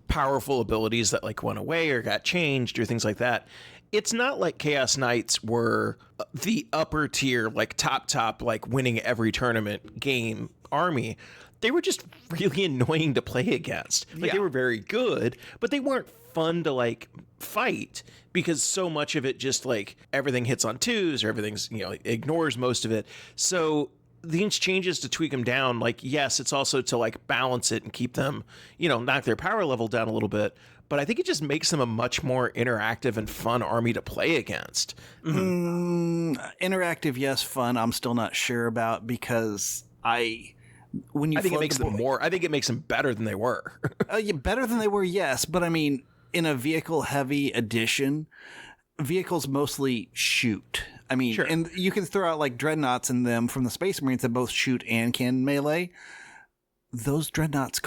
powerful abilities that, went away or got changed or things like that. It's not like Chaos Knights were the upper tier, top, winning every tournament game army. They were just really annoying to play against. They were very good, but they weren't fun to, fight, because so much of it just, everything hits on 2s or everything's, ignores most of it. So... these changes to tweak them down, yes, it's also to balance it and keep them, knock their power level down a little bit. But I think it just makes them a much more interactive and fun army to play against. Interactive, yes. Fun, I'm still not sure about, because I think it makes them more. I think it makes them better than they were. Better than they were, yes. But I mean, in a vehicle-heavy edition, vehicles mostly shoot. I mean, sure. And you can throw out dreadnoughts in them from the Space Marines that both shoot and can melee. Those dreadnoughts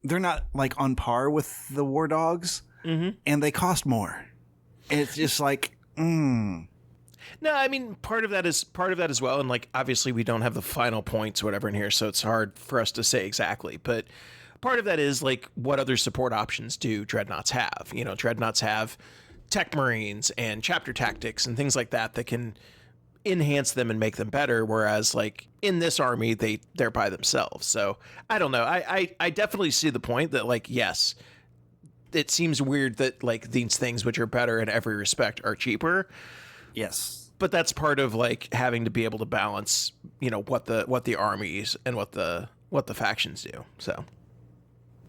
they're not on par with the War Dogs, and they cost more. It's just No, I mean, part of that as well. And obviously we don't have the final points or whatever in here, so it's hard for us to say exactly. But part of that is what other support options do dreadnoughts have? Dreadnoughts have Tech Marines and chapter tactics and things like that can enhance them and make them better, whereas like in this army they're by themselves. So I don't know. I definitely see the point that like, yes, it seems weird that like these things which are better in every respect are cheaper. Yes. But that's part of like having to be able to balance, you know, what the armies and what the factions do. So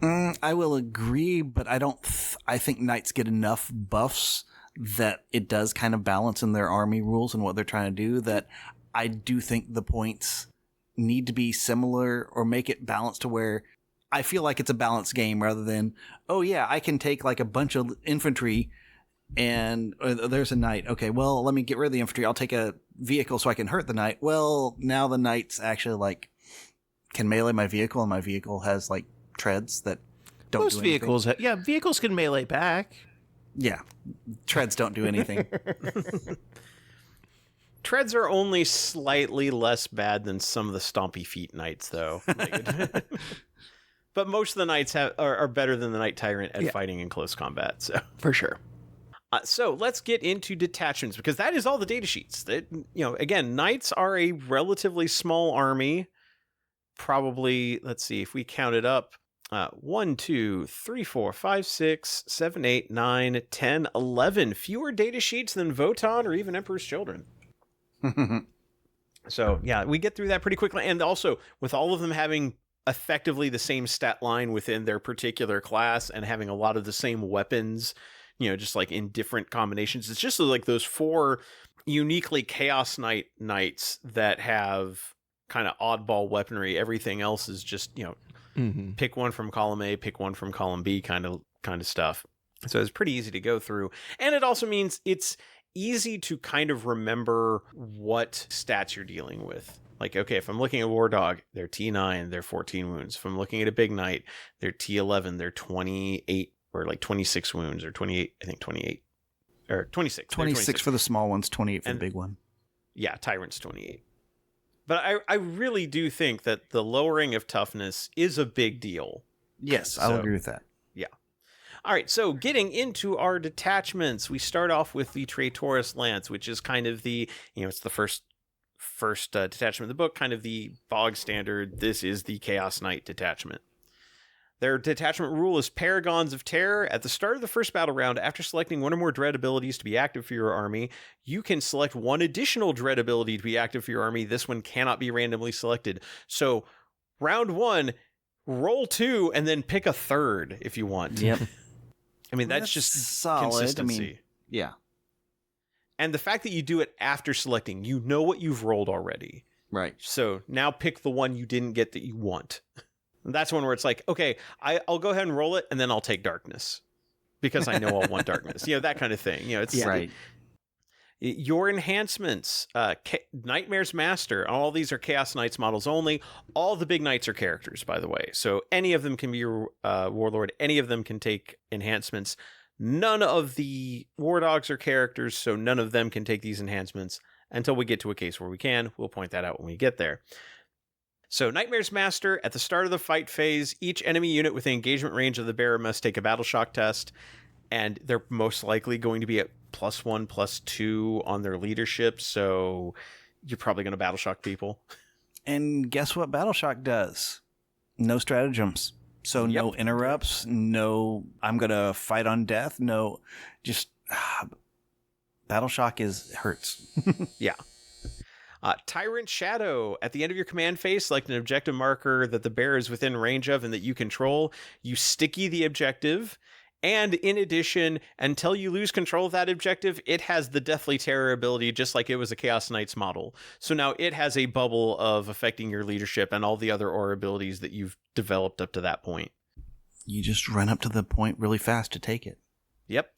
I will agree, but I think knights get enough buffs that it does kind of balance in their army rules and what they're trying to do, that I do think the points need to be similar or make it balanced to where I feel like it's a balanced game rather than, oh yeah, I can take like a bunch of infantry and there's a knight. Okay, well, let me get rid of the infantry. I'll take a vehicle so I can hurt the knight. Well, now the knight's actually like can melee my vehicle, and my vehicle has like treads that don't most do anything. vehicles, vehicles can melee back. Yeah, treads don't do anything. Treads are only slightly less bad than some of the stompy feet knights, though. But most of the knights are better than the Knight Tyrant at fighting in close combat. So For sure. So let's get into detachments, because that is all the data sheets. That, you know, again, knights are a relatively small army. Probably, let's see, if we count it up, 1, 2, 3, 4, 5, 6, 7, 8, 9, 10, 11 fewer data sheets than Votan or even Emperor's Children. So yeah, we get through that pretty quickly. And also with all of them having effectively the same stat line within their particular class and having a lot of the same weapons, you know, just like in different combinations, it's just like those 4 uniquely Chaos Knights that have kind of oddball weaponry. Everything else is just, you know, pick one from column A, pick one from column B kind of stuff. So it's pretty easy to go through. And it also means it's easy to kind of remember what stats you're dealing with. Like, okay, if I'm looking at War Dog, they're T9, they're 14 wounds. If I'm looking at a Big Knight, they're T11, they're 28 or like 26 wounds, or 28, I think 28 or 26. 26 for the small ones, 28 for the big one. Yeah, Tyrant's 28. But I really do think that the lowering of toughness is a big deal. Yes, I'll agree with that. Yeah. All right, so getting into our detachments, we start off with the Traitorous Lance, which is kind of the, you know, it's the first detachment of the book, kind of the bog standard. This is the Chaos Knight detachment. Their detachment rule is Paragons of Terror. At the start of the first battle round, after selecting one or more dread abilities to be active for your army, you can select one additional dread ability to be active for your army. This one cannot be randomly selected. So round 1, roll 2, and then pick a third if you want. Yep. I mean, that's just solid consistency. I mean, yeah. And the fact that you do it after selecting, you know what you've rolled already. Right. So now pick the one you didn't get that you want. And that's one where it's like, okay, I'll go ahead and roll it, and then I'll take darkness because I know I'll want darkness. You know, that kind of thing. You know, it's right. Your enhancements, Nightmare's Master, all these are Chaos Knights models only. All the big knights are characters, by the way. So any of them can be your warlord. Any of them can take enhancements. None of the war dogs are characters, so none of them can take these enhancements until we get to a case where we can. We'll point that out when we get there. So Nightmare's Master, at the start of the fight phase, each enemy unit within engagement range of the bearer must take a battle shock test, and they're most likely going to be at +1, +2 on their leadership, so you're probably going to battle shock people. And guess what battle shock does? No stratagems. So no interrupts, no I'm going to fight on death, no, just battle shock hurts. Yeah. Tyrant Shadow. At the end of your command phase, select an objective marker that the bearer is within range of and that you control. You sticky the objective. And in addition, until you lose control of that objective, it has the Deathly Terror ability, just like it was a Chaos Knights model. So now it has a bubble of affecting your leadership and all the other aura abilities that you've developed up to that point. You just run up to the point really fast to take it. Yep.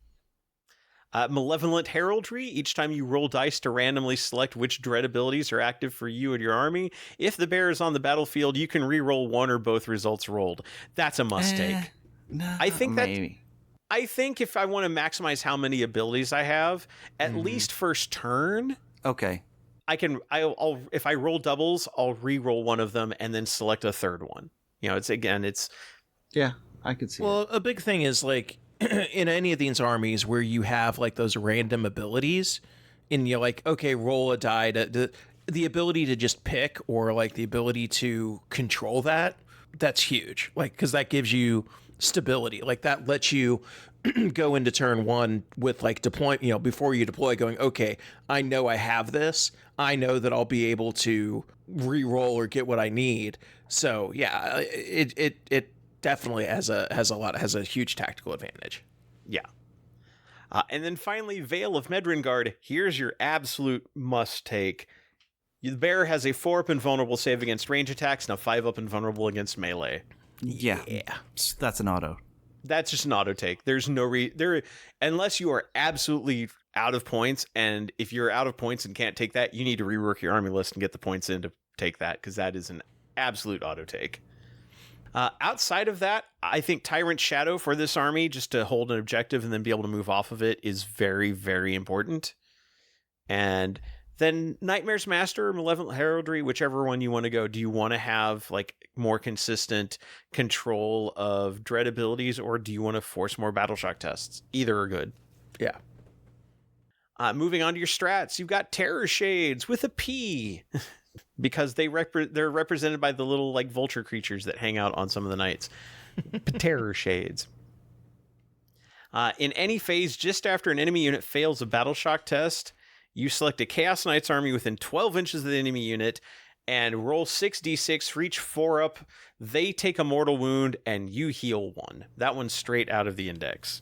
Malevolent Heraldry. Each time you roll dice to randomly select which dread abilities are active for you and your army, if the bearer is on the battlefield, you can re-roll one or both results rolled. That's a must take. No, I think maybe. I think if I want to maximize how many abilities I have, at least first turn. Okay. I'll if I roll doubles, I'll re-roll one of them and then select a third one. You know, it's yeah, I could see. Well, a big thing is like in any of these armies where you have like those random abilities, and you're like, okay, roll a die the ability to just pick, or like the ability to control that's huge. Like, because that gives you stability. Like that lets you go into turn one with like deploy, before you deploy, going, okay, I know I have this. I know that I'll be able to re-roll or get what I need. So yeah, it definitely has a huge tactical advantage. Yeah. And then finally, Veil of Medringard. Here's your absolute must take. The bear has a 4-up invulnerable save against range attacks, and a 5-up invulnerable against melee. Yeah. That's an auto. That's just an auto take. There's no unless you are absolutely out of points, and if you're out of points and can't take that, you need to rework your army list and get the points in to take that, because that is an absolute auto take. Outside of that, I think Tyrant Shadow for this army, just to hold an objective and then be able to move off of it, is very, very important. And then Nightmare's Master or Malevolent Heraldry, whichever one you want to go. Do you want to have like more consistent control of dread abilities, or do you want to force more battle shock tests? Either are good. Yeah. Moving on to your strats, you've got Terror Shades with a P. Because they're represented by the little like vulture creatures that hang out on some of the knights. Terror Shades. In any phase just after an enemy unit fails a battle shock test, you select a Chaos Knights army within 12 inches of the enemy unit and roll 6d6 for each 4-up. They take a mortal wound and you heal 1. That one's straight out of the index.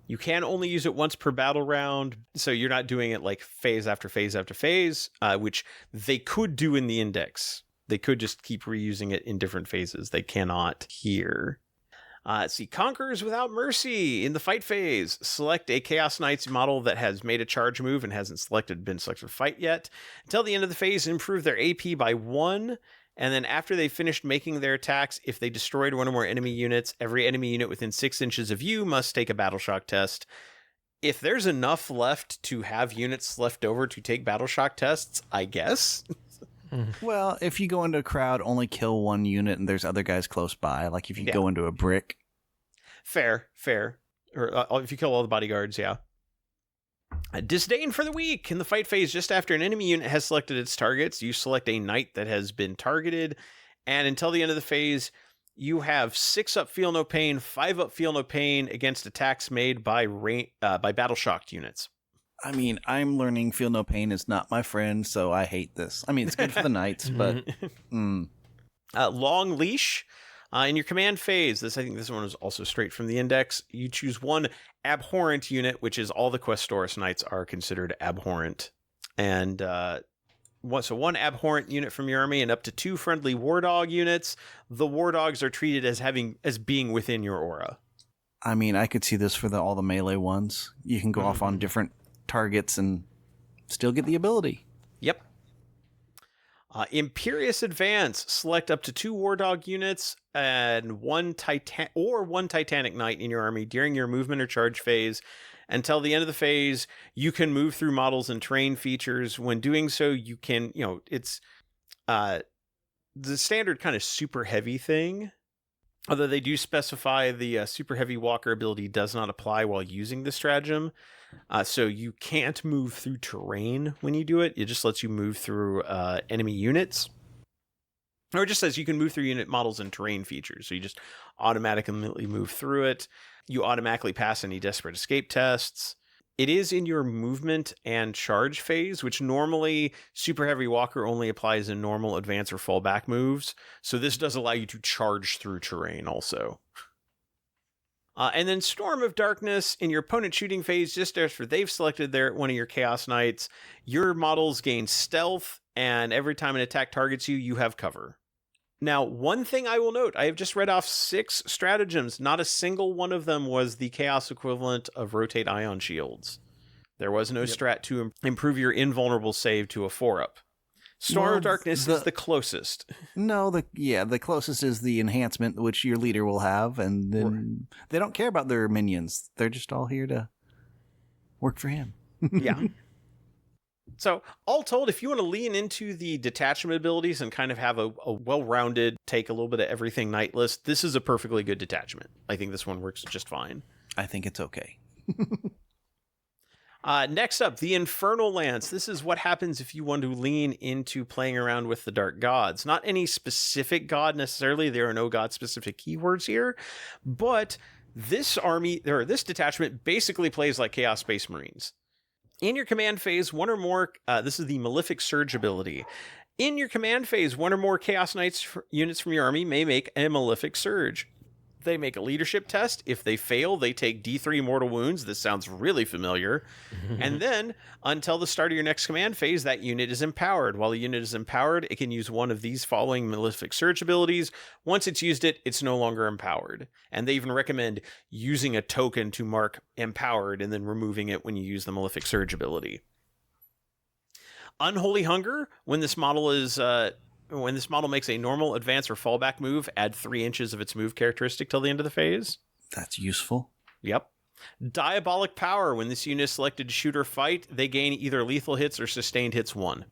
You can only use it once per battle round, so you're not doing it like phase after phase after phase, which they could do in the index. They could just keep reusing it in different phases. They cannot here. See, Conquerors Without Mercy. In the fight phase, select a Chaos Knights model that has made a charge move and hasn't been selected for fight yet. Until the end of the phase, improve their AP by 1. And then after they finished making their attacks, if they destroyed one or more enemy units, every enemy unit within 6 inches of you must take a battle shock test. If there's enough left to have units left over to take battle shock tests, I guess. Well, if you go into a crowd, only kill one unit and there's other guys close by, like if you go into a brick. Fair. Or if you kill all the bodyguards, yeah. Disdain for the Weak. In the fight phase, just after an enemy unit has selected its targets, you select a knight that has been targeted, and until the end of the phase, you have 6-up Feel No Pain, 5-up Feel No Pain against attacks made by battle shocked units. I mean, I'm learning Feel No Pain is not my friend, so I hate this. I mean, it's good for the knights, but... Long Leash. In your command phase, I think this one is also straight from the index. You choose one abhorrent unit, which is all the Questoris Knights are considered abhorrent. And one abhorrent unit from your army and up to 2 friendly War Dog units. The War Dogs are treated as being within your aura. I mean, I could see this for all the melee ones. You can go off on different targets and still get the ability. Yep. Imperious Advance. Select up to 2 War Dog units and one Titanic Knight in your army during your movement or charge phase. Until the end of the phase, you can move through models and terrain features. When doing so, you can, it's the standard kind of super heavy thing. Although they do specify the super heavy walker ability does not apply while using the stratagem. So you can't move through terrain when you do it. It just lets you move through enemy units. Or it just says you can move through unit models and terrain features. So you just automatically move through it. You automatically pass any desperate escape tests. It is in your movement and charge phase, which normally Super Heavy Walker only applies in normal, advance, or fallback moves. So this does allow you to charge through terrain also. And then Storm of Darkness in your opponent shooting phase, just after they've selected one of your Chaos Knights, your models gain stealth, and every time an attack targets you, you have cover. Now, one thing I will note, I have just read off 6 stratagems. Not a single one of them was the Chaos equivalent of Rotate Ion Shields. There was no strat to improve your invulnerable save to a 4-up. Storm of Darkness is the closest. No, the closest is the enhancement, which your leader will have, and then they don't care about their minions. They're just all here to work for him. Yeah. So, all told, if you want to lean into the detachment abilities and kind of have a well-rounded, take a little bit of everything knight list, this is a perfectly good detachment. I think this one works just fine. I think it's okay. Next up, the Infernal Lance. This is what happens if you want to lean into playing around with the Dark Gods. Not any specific god necessarily. There are no god-specific keywords here. But this army, or this detachment, basically plays like Chaos Space Marines. In your command phase, one or more... this is the Malefic Surge ability. In your command phase, one or more Chaos Knights units from your army may make a Malefic Surge. They make a leadership test. If they fail, they take D3 mortal wounds. This sounds really familiar. And then, until the start of your next command phase, that unit is empowered. While the unit is empowered, it can use one of these following Malefic Surge abilities. Once it's used it, it's no longer empowered. And they even recommend using a token to mark empowered and then removing it when you use the Malefic Surge ability. Unholy Hunger, when this model makes a normal, advance, or fallback move, add 3 inches of its move characteristic till the end of the phase. That's useful. Yep. Diabolic Power, when this unit is selected to shoot or fight, they gain either lethal hits or sustained hits 1.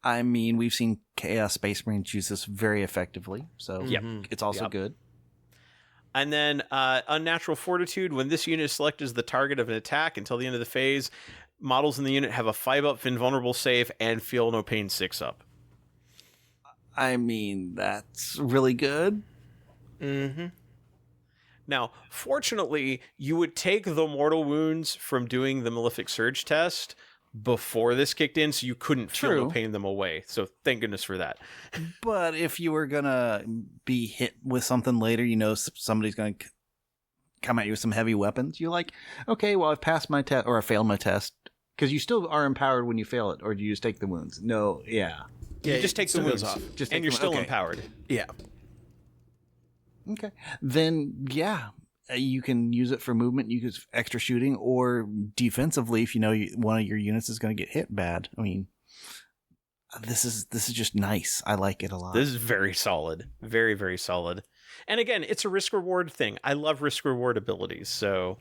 I mean, we've seen Chaos Space Marines use this very effectively, so it's also good. And then Unnatural Fortitude, when this unit is selected as the target of an attack until the end of the phase, models in the unit have a 5-up invulnerable save and feel no pain 6-up. I mean, that's really good. Now, fortunately, you would take the mortal wounds from doing the Malefic Surge test before this kicked in, so you couldn't feel no pain them away. So thank goodness for that. But if you were going to be hit with something later, you know, somebody's going to come at you with some heavy weapons, you're like, okay, well, I've passed my test, or I failed my test. Because you still are empowered when you fail it, or do you just take the wounds? No, Yeah, you just take the wounds off, and you're still empowered. Yeah. Okay. Then, yeah, you can use it for movement, you can use extra shooting, or defensively if you know one of your units is going to get hit bad. I mean, this is just nice. I like it a lot. This is very solid. Very, very solid. And again, it's a risk-reward thing. I love risk-reward abilities, so...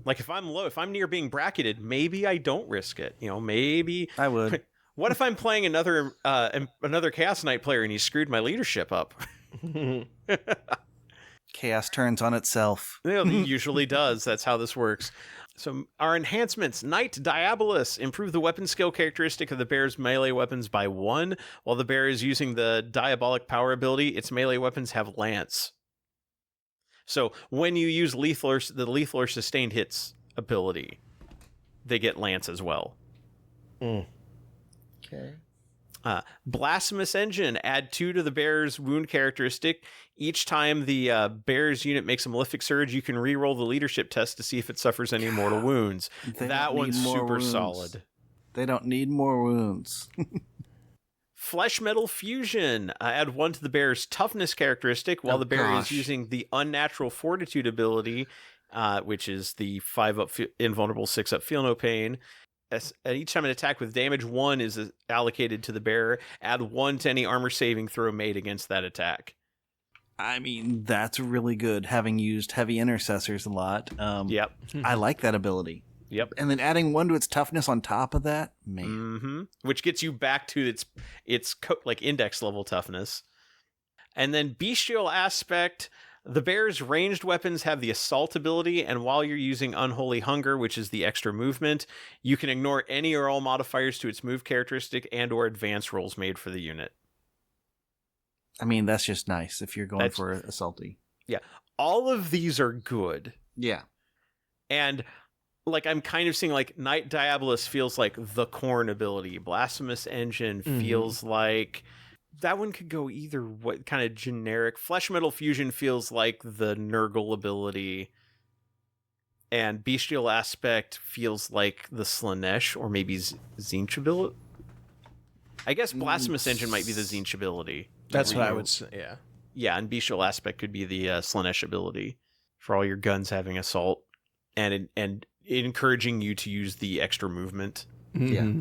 Like if I'm near being bracketed, maybe I don't risk it. You know, maybe I would. What if I'm playing another Chaos Knight player and he screwed my leadership up? Chaos turns on itself. You know, it usually does. That's how this works. So our enhancements: Knight Diabolus, improve the weapon skill characteristic of the bear's melee weapons by 1. While the bear is using the Diabolic Power ability, its melee weapons have Lance. So when you use the lethal or sustained hits ability, they get Lance as well. Okay. Blasphemous Engine, add 2 to the bear's wound characteristic. Each time the bear's unit makes a Malefic Surge, you can reroll the leadership test to see if it suffers any mortal wounds. That one's super solid. They don't need more wounds. Flesh Metal Fusion, add 1 to the bear's toughness characteristic while the bear is using the Unnatural Fortitude ability, which is the 5-up invulnerable, 6-up feel no pain. Each time an attack with damage 1 is allocated to the bearer, add 1 to any armor saving throw made against that attack. I mean, that's really good, having used heavy intercessors a lot. Yep. I like that ability. Yep. And then adding 1 to its toughness on top of that, man. Mm-hmm. Which gets you back to its like index level toughness. And then Bestial Aspect, the bear's ranged weapons have the Assault ability, and while you're using Unholy Hunger, which is the extra movement, you can ignore any or all modifiers to its move characteristic and or advance rolls made for the unit. I mean, that's just nice if you're going for Assaulty. Yeah. All of these are good. Yeah. And... like, I'm kind of seeing, like, Knight Diabolus feels like the Corn ability. Blasphemous Engine feels like... that one could go either what kind of generic. Flesh Metal Fusion feels like the Nurgle ability. And Bestial Aspect feels like the Slanesh, or maybe Tzeentch ability. I guess Blasphemous Engine might be the Tzeentch ability. That's what I would say, yeah. Yeah, and Bestial Aspect could be the Slanesh ability. For all your guns having Assault. And encouraging you to use the extra movement. Yeah.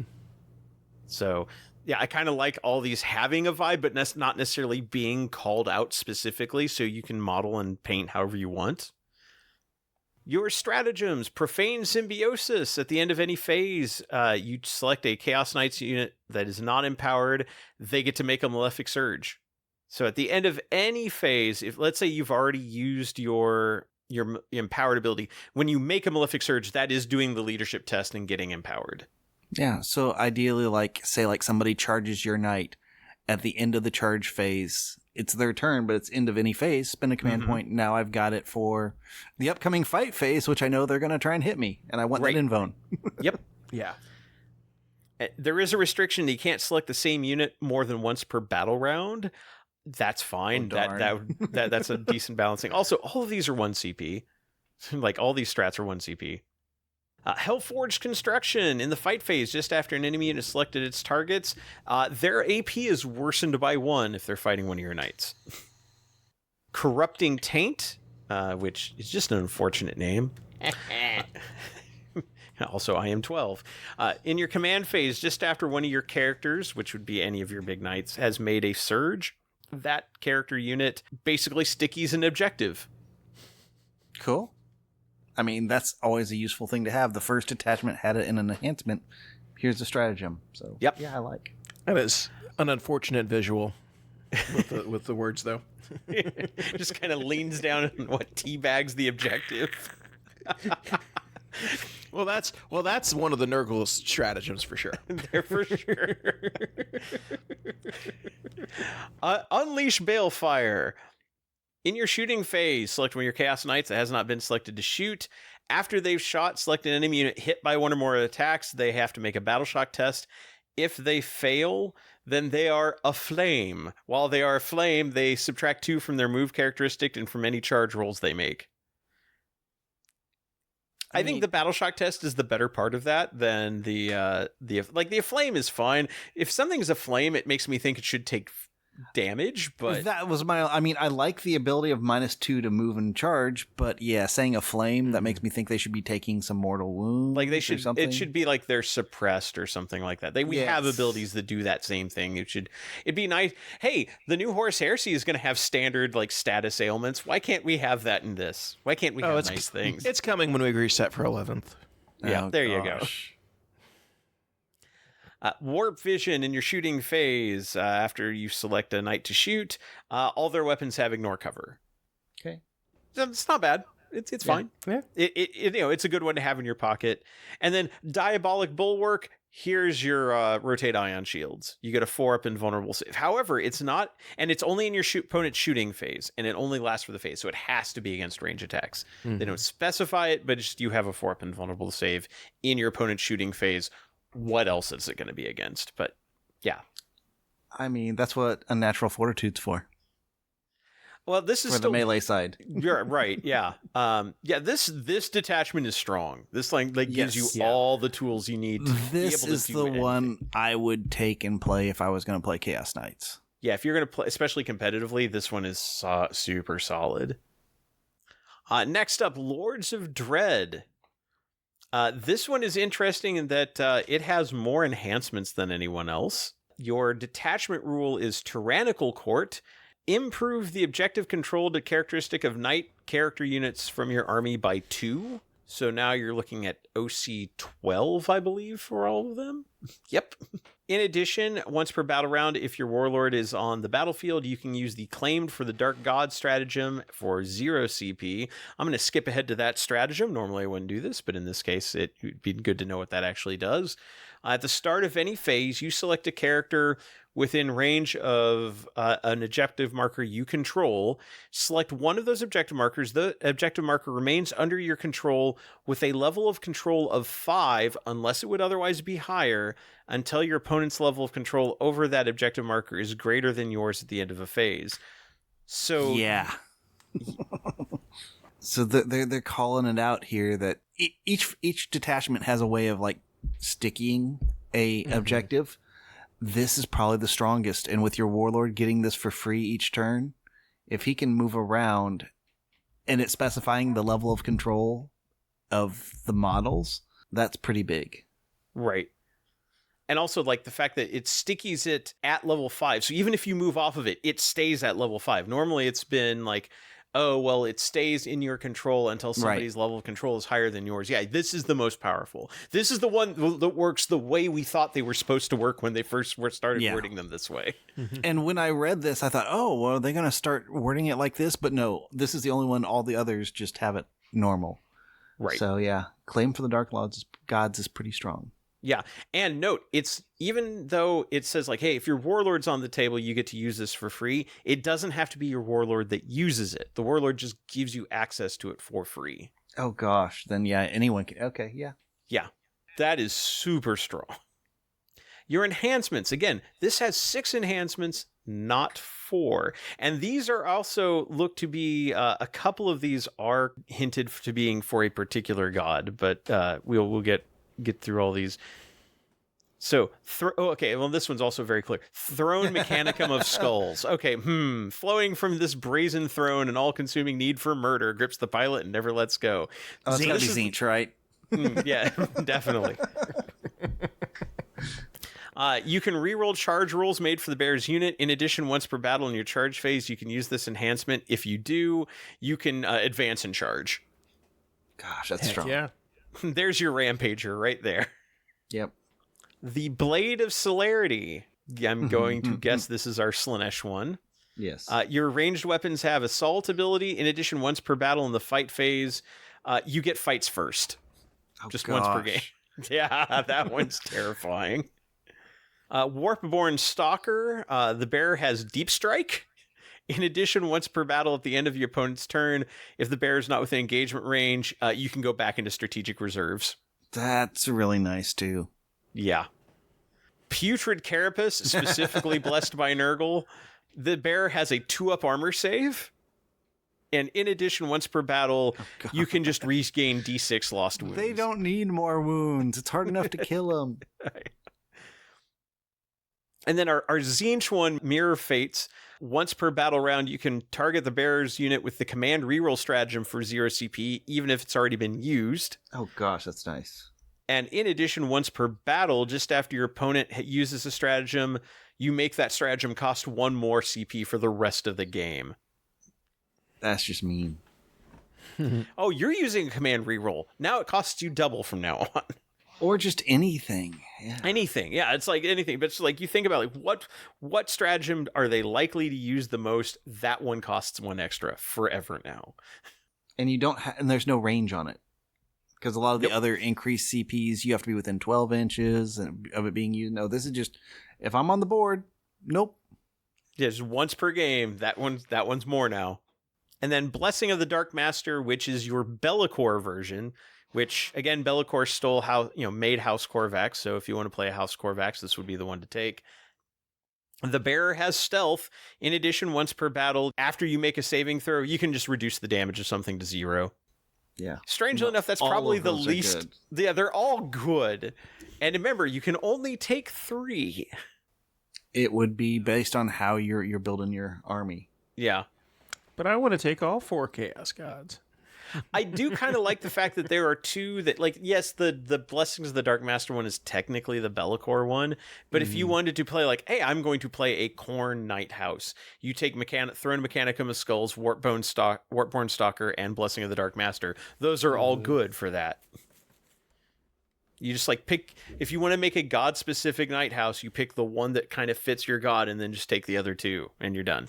So, yeah, I kind of like all these having a vibe, but not necessarily being called out specifically, so you can model and paint however you want. Your stratagems: Profane Symbiosis. At the end of any phase, you select a Chaos Knights unit that is not empowered. They get to make a Malefic Surge. So at the end of any phase, if let's say you've already used your your empowered ability. When you make a Malefic Surge, that is doing the leadership test and getting empowered. Yeah, so ideally, say somebody charges your knight at the end of the charge phase. It's their turn, but it's end of any phase. Spend a command point. Now I've got it for the upcoming fight phase, which I know they're going to try and hit me, and I want that invone. Yep. Yeah. There is a restriction that you can't select the same unit more than once per battle round. That's fine. That's a decent balancing. Also, all of these are 1 CP. Like, all these strats are 1 CP. Hellforged Construction. In the fight phase, just after an enemy unit selected its targets, their AP is worsened by 1 if they're fighting one of your knights. Corrupting Taint, which is just an unfortunate name. Also, I am 12. In your command phase, just after one of your characters, which would be any of your big knights, has made a surge, that character unit basically stickies an objective. Cool. I mean, that's always a useful thing to have. The first attachment had it in an enhancement. Here's the stratagem. So, yep. Yeah, I like. That is an unfortunate visual with the words, though. Just kind of leans down and teabags the objective. Well, that's one of the Nurgle stratagems for sure. There for sure. Unleash Balefire. In your shooting phase, select one of your Chaos Knights that has not been selected to shoot. After they've shot, select an enemy unit hit by one or more attacks. They have to make a battle shock test. If they fail, then they are aflame. While they are aflame, they subtract 2 from their move characteristic and from any charge rolls they make. I think the battle shock test is the better part of that than the aflame is fine. If something's aflame, it makes me think it should take damage, but that was I like the ability of -2 to move and charge, but yeah, saying a flame, that makes me think they should be taking some mortal wounds. Like, or something. It should be like they're suppressed or something like that. We have abilities that do that same thing. It'd be nice. Hey, the new Horus Heresy is going to have standard like status ailments. Why can't we have that in this? Why can't we have nice things? It's coming when we reset for 11th. Yeah, there you go. Warp Vision in your shooting phase. After you select a knight to shoot, all their weapons have ignore cover. Okay, it's not bad. It's fine. Yeah. It's a good one to have in your pocket. And then Diabolic Bulwark. Here's your rotate ion shields. You get a 4-up invulnerable save. However, it's not, and it's only in your opponent's shooting phase, and it only lasts for the phase, so it has to be against range attacks. They don't specify it, but just you have a 4-up invulnerable save in your opponent's shooting phase. What else is it going to be against? But yeah, I mean, that's what Unnatural Fortitude's for. Well, this is for still the melee side. You're right. Yeah. This detachment is strong. This gives you all the tools you need. This is the one I would take and play if I was going to play Chaos Knights. Yeah, if you're going to play, especially competitively, this one is super solid. Next up, Lords of Dread. This one is interesting in that it has more enhancements than anyone else. Your detachment rule is Tyrannical Court. Improve the objective controlled characteristic of knight character units from your army by 2. So now you're looking at OC 12, I believe, for all of them. Yep. In addition, once per battle round, if your warlord is on the battlefield, you can use the Claimed for the Dark God stratagem for 0 CP. I'm going to skip ahead to that stratagem. Normally I wouldn't do this, but in this case, it would be good to know what that actually does. At the start of any phase, you select a character within range of an objective marker you control. Select one of those objective markers. The objective marker remains under your control with a level of control of 5, unless it would otherwise be higher, until your opponent's level of control over that objective marker is greater than yours at the end of a phase. So yeah. So they're calling it out here that each detachment has a way of like sticking a objective. This is probably the strongest, and with your warlord getting this for free each turn, if he can move around and it's specifying the level of control of the models, that's pretty big. Right. And also, like, the fact that it stickies it at level 5. So even if you move off of it, it stays at level 5. Normally, it's been like oh, well, it stays in your control until somebody's level of control is higher than yours. Yeah, this is the most powerful. This is the one that works the way we thought they were supposed to work when they first started wording them this way. And when I read this, I thought, oh, well, are they going to start wording it like this? But no, this is the only one. All the others just have it normal. Right. So, yeah, claim for the Dark Gods is pretty strong. Yeah, and note, it's even though it says like, hey, if your warlord's on the table, you get to use this for free, it doesn't have to be your warlord that uses it. The warlord just gives you access to it for free. Oh, gosh. Then, yeah, anyone can. Okay, yeah. Yeah, that is super strong. Your enhancements, again, this has 6 enhancements, not 4. And these are also looked to be, a couple of these are hinted to being for a particular god, but we'll get through all these. So, okay, well, this one's also very clear. Throne Mechanicum of Skulls. Okay, flowing from this brazen throne and all-consuming need for murder grips the pilot and never lets go. Oh, it's gotta be Zinch, right? Yeah, definitely. You can reroll charge rolls made for the bear's unit. In addition, once per battle in your charge phase, you can use this enhancement. If you do, you can advance and charge. Gosh, that's strong. Yeah. There's your Rampager right there. Yep. The Blade of Celerity. I'm going to guess this is our Slaanesh one. Yes. Your ranged weapons have Assault ability. In addition, once per battle in the fight phase, you get fights first. Just once per game. Yeah, that one's terrifying. Warpborn Stalker. The bear has Deep Strike. In addition, once per battle at the end of your opponent's turn, if the bear is not within engagement range, you can go back into strategic reserves. That's really nice, too. Yeah. Putrid Carapace, specifically blessed by Nurgle. The bear has a 2-up armor save. And in addition, once per battle, you can just regain D6 lost wounds. They don't need more wounds. It's hard enough to kill them. And then our Zinch one, Mirror Fates. Once per battle round, you can target the bearer's unit with the command reroll stratagem for 0 CP, even if it's already been used. Oh gosh, that's nice. And in addition, once per battle, just after your opponent uses a stratagem, you make that stratagem cost 1 more CP for the rest of the game. That's just mean. Oh, you're using a command reroll. Now it costs you double from now on. Or just anything. Yeah. Anything. Yeah, it's like anything. But it's like you think about like what stratagem are they likely to use the most? That one costs 1 extra forever now. And you don't and there's no range on it. Because a lot of the other increased CPs, you have to be within 12 inches of it being used. No, this is just, if I'm on the board, nope. Yeah, just once per game. That one's more now. And then Blessing of the Dark Master, which is your Be'lakor version, which, again, Be'lakor made House Corvax, so if you want to play a House Corvax, this would be the one to take. The bearer has stealth. In addition, once per battle, after you make a saving throw, you can just reduce the damage of something to 0. Yeah. Strangely enough, that's probably the least. Yeah, they're all good. And remember, you can only take 3. It would be based on how you're building your army. Yeah. But I want to take all 4 Chaos Gods. I do kind of like the fact that there are 2 that, like, yes, the Blessings of the Dark Master one is technically the Be'lakor one, but if you wanted to play, like, hey, I'm going to play a Khorne Night House, you take Throne Mechanicum of Skulls, Warpborn Stalker, and Blessing of the Dark Master. Those are all good for that. You just, like, pick, if you want to make a god-specific Night House, you pick the one that kind of fits your god, and then just take the other 2, and you're done.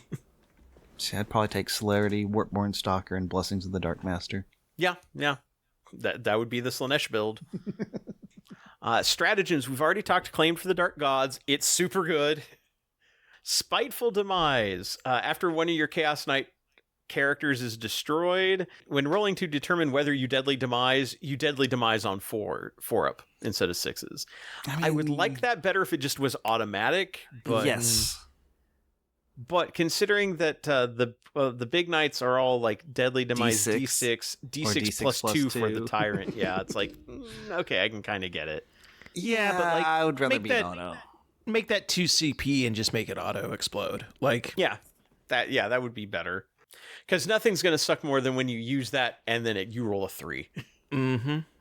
See, I'd probably take Celerity, Warpborn Stalker, and Blessings of the Dark Master. Yeah. That would be the Slaanesh build. Stratagems, we've already talked Claim for the Dark Gods. It's super good. Spiteful Demise. After one of your Chaos Knight characters is destroyed, when rolling to determine whether you deadly demise on 4-up instead of 6s. I would like that better if it just was automatic, but... Yes. But considering that the big knights are all like deadly demise D6 plus 2 for the tyrant, yeah, it's like okay, I can kind of get it. Yeah, but like I would rather be an auto. Make that 2 CP and just make it auto explode. Like that would be better because nothing's gonna suck more than when you use that and then you roll a 3.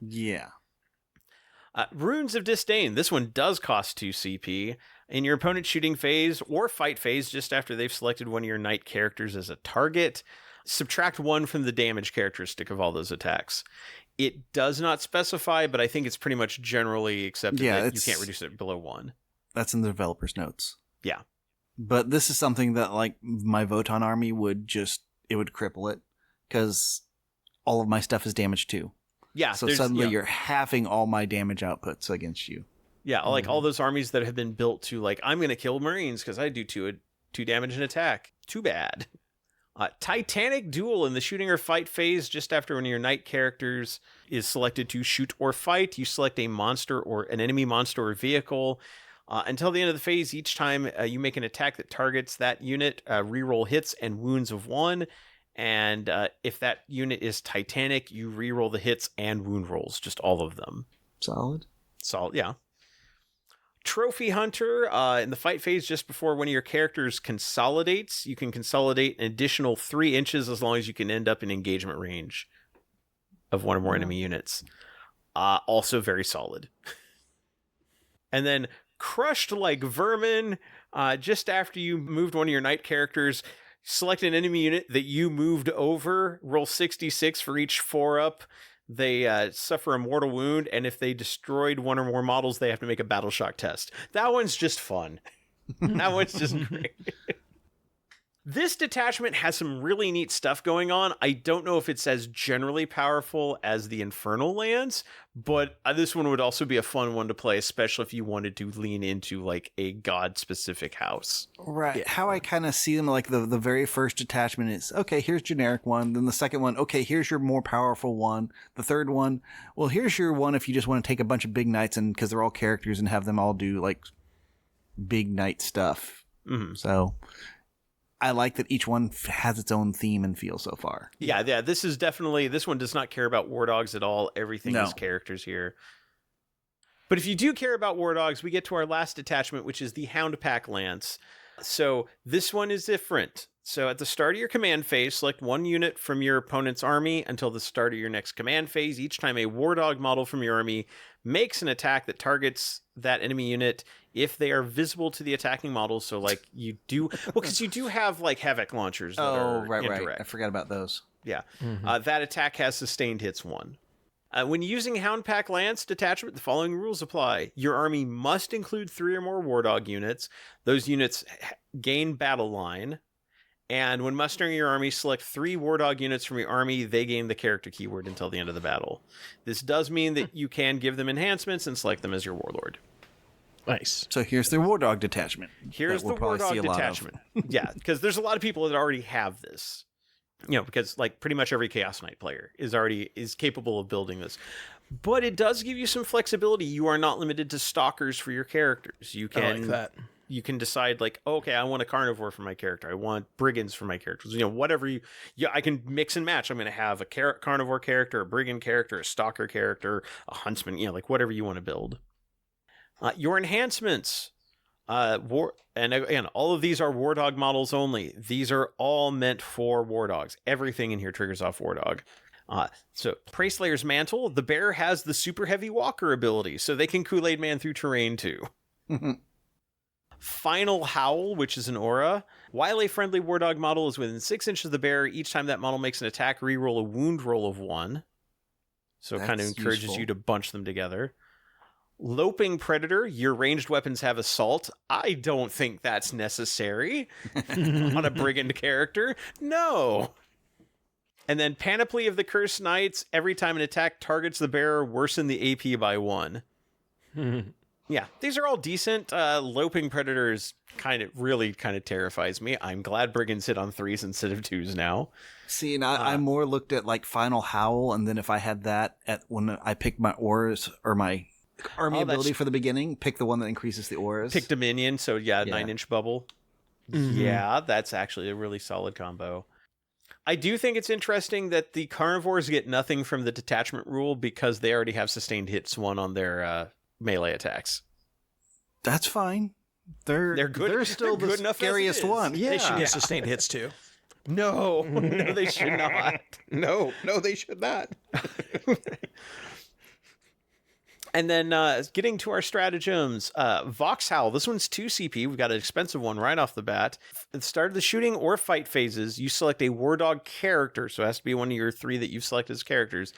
Yeah. Runes of Disdain. This one does cost 2 CP. In your opponent's shooting phase or fight phase, just after they've selected one of your knight characters as a target, subtract 1 from the damage characteristic of all those attacks. It does not specify, but I think it's pretty much generally accepted that you can't reduce it below 1. That's in the developer's notes. Yeah. But this is something that, like, my Voton army would cripple it, because all of my stuff is damaged too. Yeah. So suddenly you're halving all my damage outputs against you. Yeah, like all those armies that have been built to, like, I'm going to kill Marines because I do 2 damage and attack. Too bad. Titanic Duel. In the shooting or fight phase, just after one of your knight characters is selected to shoot or fight, you select a monster or an enemy monster or vehicle. Until the end of the phase, each time you make an attack that targets that unit, reroll hits and wounds of 1. And if that unit is Titanic, you reroll the hits and wound rolls, just all of them. Solid, yeah. Trophy Hunter. In the fight phase, just before one of your characters consolidates, you can consolidate an additional 3 inches as long as you can end up in engagement range of one or more enemy units. Also very solid. And then Crushed Like Vermin. Just after you moved one of your knight characters, select an enemy unit that you moved over, roll 66 for each 4-up. They suffer a mortal wound, and if they destroyed one or more models, they have to make a battle shock test. That one's just fun. That one's just great. This detachment has some really neat stuff going on. I don't know if it's as generally powerful as the Infernal Lands, but this one would also be a fun one to play, especially if you wanted to lean into like a god-specific house. Right. Yeah. How I kind of see them, like the very first detachment is, okay, here's generic one. Then the second one, okay, here's your more powerful one. The third one, well, here's your one if you just want to take a bunch of big knights and because they're all characters and have them all do like big knight stuff. Mm-hmm. So I like that each one has its own theme and feel so far. Yeah. This one does not care about war dogs at all. Everything is characters here. But if you do care about war dogs, we get to our last detachment, which is the Hound Pack Lance. So this one is different. So at the start of your command phase, select 1 unit from your opponent's army until the start of your next command phase. Each time a war dog model from your army makes an attack that targets that enemy unit, if they are visible to the attacking model. So like you do, because you do have like havoc launchers that are indirect. Right. I forgot about those. Yeah. That attack has sustained hits 1. When using Hound Pack Lance detachment, the following rules apply. Your army must include 3 or more war dog units. Those units gain battle line. And when mustering your army, select 3 war dog units from your army. They gain the character keyword until the end of the battle. This does mean that you can give them enhancements and select them as your warlord. Nice. So here's the war dog detachment. Here's the war dog detachment. Yeah, because there's a lot of people that already have this. You know, because like pretty much every Chaos Knight player is capable of building this. But it does give you some flexibility. You are not limited to stalkers for your characters. You can I like that. You can decide like, oh, okay, I want a carnivore for my character. I want brigands for my characters. You know, whatever I can mix and match. I'm going to have a carnivore character, a brigand character, a stalker character, a huntsman, you know, like whatever you want to build. Your enhancements, and again, all of these are war dog models only. These are all meant for war dogs. Everything in here triggers off war dog. So Prey Slayer's Mantle, the bear has the super heavy walker ability, so they can Kool-Aid Man through terrain too. Final Howl, which is an aura. While a friendly war dog model is within 6 inches of the bear, each time that model makes an attack, reroll a wound roll of 1. So it kind of encourages you to bunch them together. Loping Predator, your ranged weapons have assault. I don't think that's necessary on a brigand character. No. And then Panoply of the Cursed Knights, every time an attack targets the bearer, worsen the AP by 1. Yeah, these are all decent. Loping Predators kind of terrifies me. I'm glad brigands hit on 3s instead of 2s now. See, and I more looked at like Final Howl, and then if I had that when I picked my auras or my army ability for the beginning, pick the one that increases the auras. Pick Dominion, so 9-inch bubble. Mm-hmm. Yeah, that's actually a really solid combo. I do think it's interesting that the carnivores get nothing from the detachment rule because they already have sustained hits 1 on their melee attacks. That's fine. They're good. They're still they're the scariest one. Yeah. They should get sustained hits too. No, they should not. No, they should not. And then getting to our stratagems, Voxhowl. This one's 2 CP. We've got an expensive one right off the bat. At the start of the shooting or fight phases, you select a War Dog character. So it has to be one of your 3 that you've selected as characters.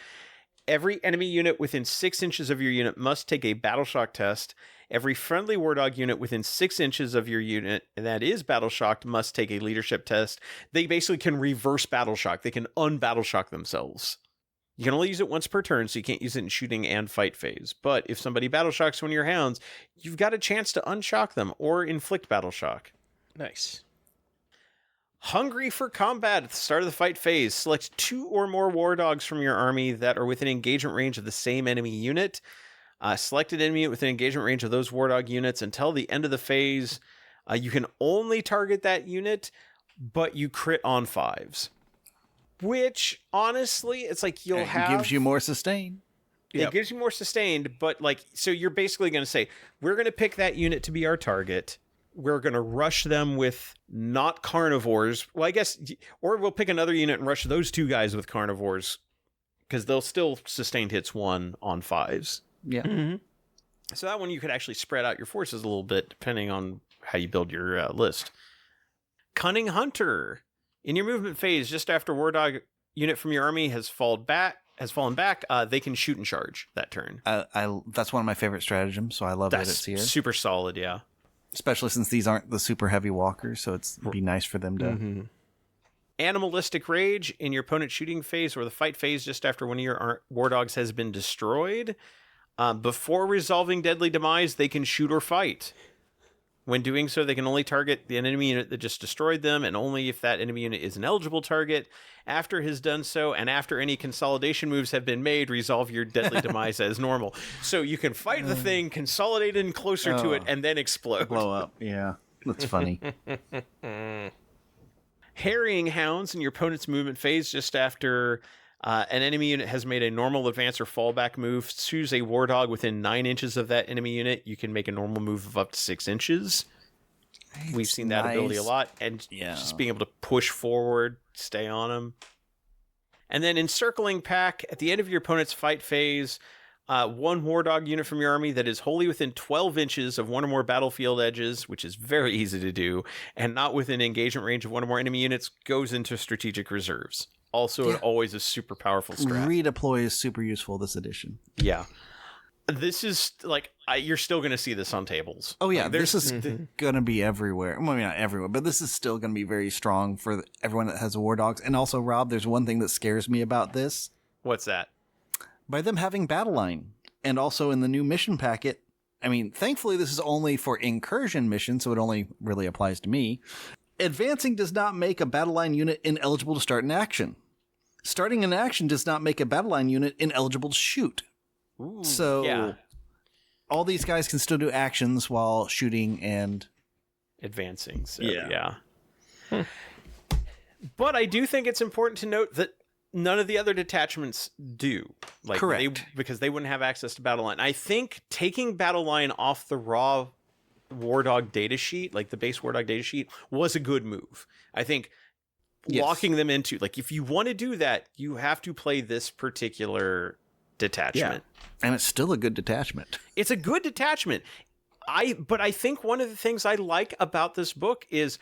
Every enemy unit within 6 inches of your unit must take a Battle Shock test. Every friendly War Dog unit within 6 inches of your unit that is Battle Shocked must take a leadership test. They basically can reverse Battle Shock. They can un-Battle Shock themselves. You can only use it once per turn, so you can't use it in shooting and fight phase. But if somebody Battle Shocks one of your hounds, you've got a chance to unshock them or inflict Battle Shock. Nice. Hungry for combat at the start of the fight phase. Select 2 or more War Dogs from your army that are within engagement range of the same enemy unit. Select an enemy within engagement range of those War Dog units until the end of the phase. You can only target that unit, but you crit on 5s. Which, honestly, it's like you'll have... It gives you more sustain. It gives you more sustained, but like, so you're basically going to say, we're going to pick that unit to be our target. We're going to rush them with not carnivores. Well, I guess, or we'll pick another unit and rush those 2 guys with carnivores because they'll still sustained hits 1 on 5s. Yeah. Mm-hmm. So that one you could actually spread out your forces a little bit depending on how you build your list. Cunning Hunter. In your movement phase, just after War Dog unit from your army has fallen back, they can shoot and charge that turn. That's one of my favorite stratagems, so I love that it's here. Super solid, yeah. Especially since these aren't the super heavy walkers, so it'd be nice for them to... Mm-hmm. Animalistic Rage. In your opponent's shooting phase or the fight phase just after one of your War Dogs has been destroyed. Before resolving Deadly Demise, they can shoot or fight. When doing so, they can only target the enemy unit that just destroyed them, and only if that enemy unit is an eligible target. After it has done so, and after any consolidation moves have been made, resolve your Deadly Demise as normal. So you can fight the thing, consolidate in closer to it, and then explode. Blow up, yeah. That's funny. Harrying Hounds in your opponent's movement phase just after an enemy unit has made a normal advance or fallback move. Choose a War Dog within 9 inches of that enemy unit. You can make a normal move of up to 6 inches. We've seen that ability a lot. And just being able to push forward, stay on them. And then Encircling Pack, at the end of your opponent's fight phase, 1 War Dog unit from your army that is wholly within 12 inches of one or more battlefield edges, which is very easy to do, and not within engagement range of one or more enemy units, goes into strategic reserves. Also, always a super powerful strat. Redeploy is super useful this edition. Yeah. This is, like, you're still going to see this on tables. Oh, yeah. Like, this is going to be everywhere. Well, maybe not everywhere, but this is still going to be very strong for everyone that has War Dogs. And also, Rob, there's one thing that scares me about this. What's that? By them having Battle Line. And also in the new mission packet, I mean, thankfully, this is only for incursion missions, so it only really applies to me. Advancing does not make a Battle Line unit ineligible to start an action. Starting an action does not make a Battle Line unit ineligible to shoot. Ooh, so all these guys can still do actions while shooting and advancing. So, But I do think it's important to note that none of the other detachments do. Like, correct. Because they wouldn't have access to Battle Line. I think taking Battle Line off the raw War Dog datasheet, like the base War Dog datasheet, was a good move. I think locking them into, like, if you want to do that, you have to play this particular detachment. Yeah. And it's still a good detachment. It's a good detachment. But I think one of the things I like about this book is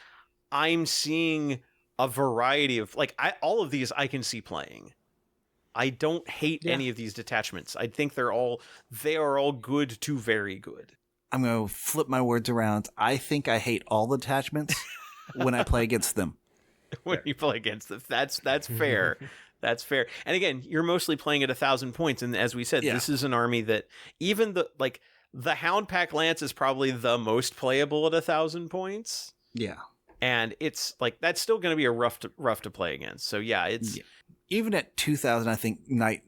I'm seeing a variety of, like, all of these I can see playing. I don't hate any of these detachments. I think they are all good to very good. I'm going to flip my words around. I think I hate all the detachments when I play against them. When you play against them. That's fair. That's fair. And again, you're mostly playing at 1,000 points. And as we said, this is an army that even the Hound Pack Lance is probably the most playable at 1,000 points. Yeah. And it's like, that's still going to be a rough to play against. So it's even at 2,000, I think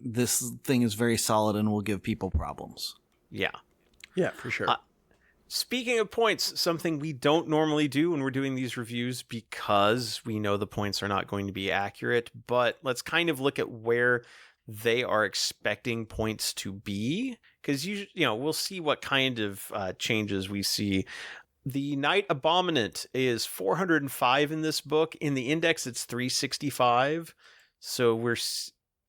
this thing is very solid and will give people problems. Yeah. Yeah, for sure. Speaking of points, something we don't normally do when we're doing these reviews because we know the points are not going to be accurate, but let's kind of look at where they are expecting points to be, because we'll see what kind of changes we see. The Knight Abominant is 405 in this book. In the index, it's 365. So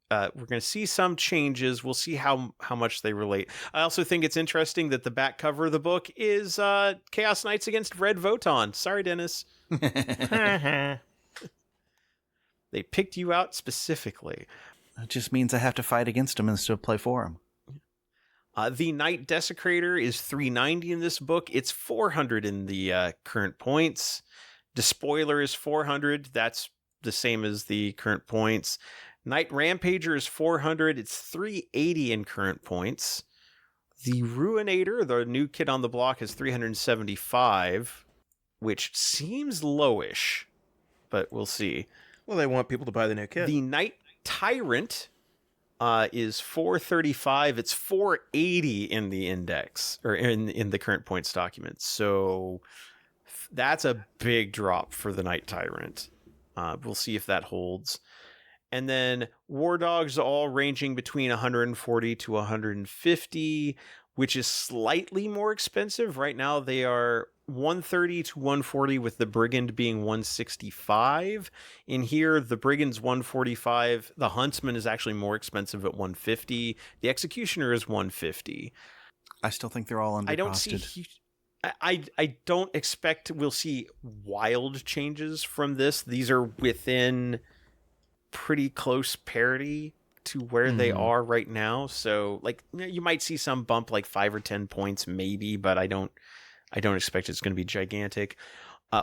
we're going to see some changes. We'll see how much they relate. I also think it's interesting that the back cover of the book is Chaos Knights against Red Voton. Sorry, Dennis. They picked you out specifically. That just means I have to fight against them instead of play for them. The Knight Desecrator is 390 in this book. It's 400 in the current points. Despoiler is 400. That's the same as the current points. Knight Rampager is 400. It's 380 in current points. The Ruinator, the new kid on the block, is 375, which seems lowish, but we'll see. Well, they want people to buy the new kit. The Knight Tyrant is 435. It's 480 in the index, or in the current points document. So that's a big drop for the Knight Tyrant. We'll see if that holds. And then War Dogs all ranging between 140 to 150, which is slightly more expensive. Right now they are 130 to 140, with the Brigand being 165. In here, the Brigand's 145. The Huntsman is actually more expensive at 150. The Executioner is 150. I still think they're all undercosted. I don't see... I don't expect we'll see wild changes from this. These are within pretty close parity to where they are right now. So, like, you might see some bump, like 5 or 10 points, maybe, but I don't expect it's going to be gigantic.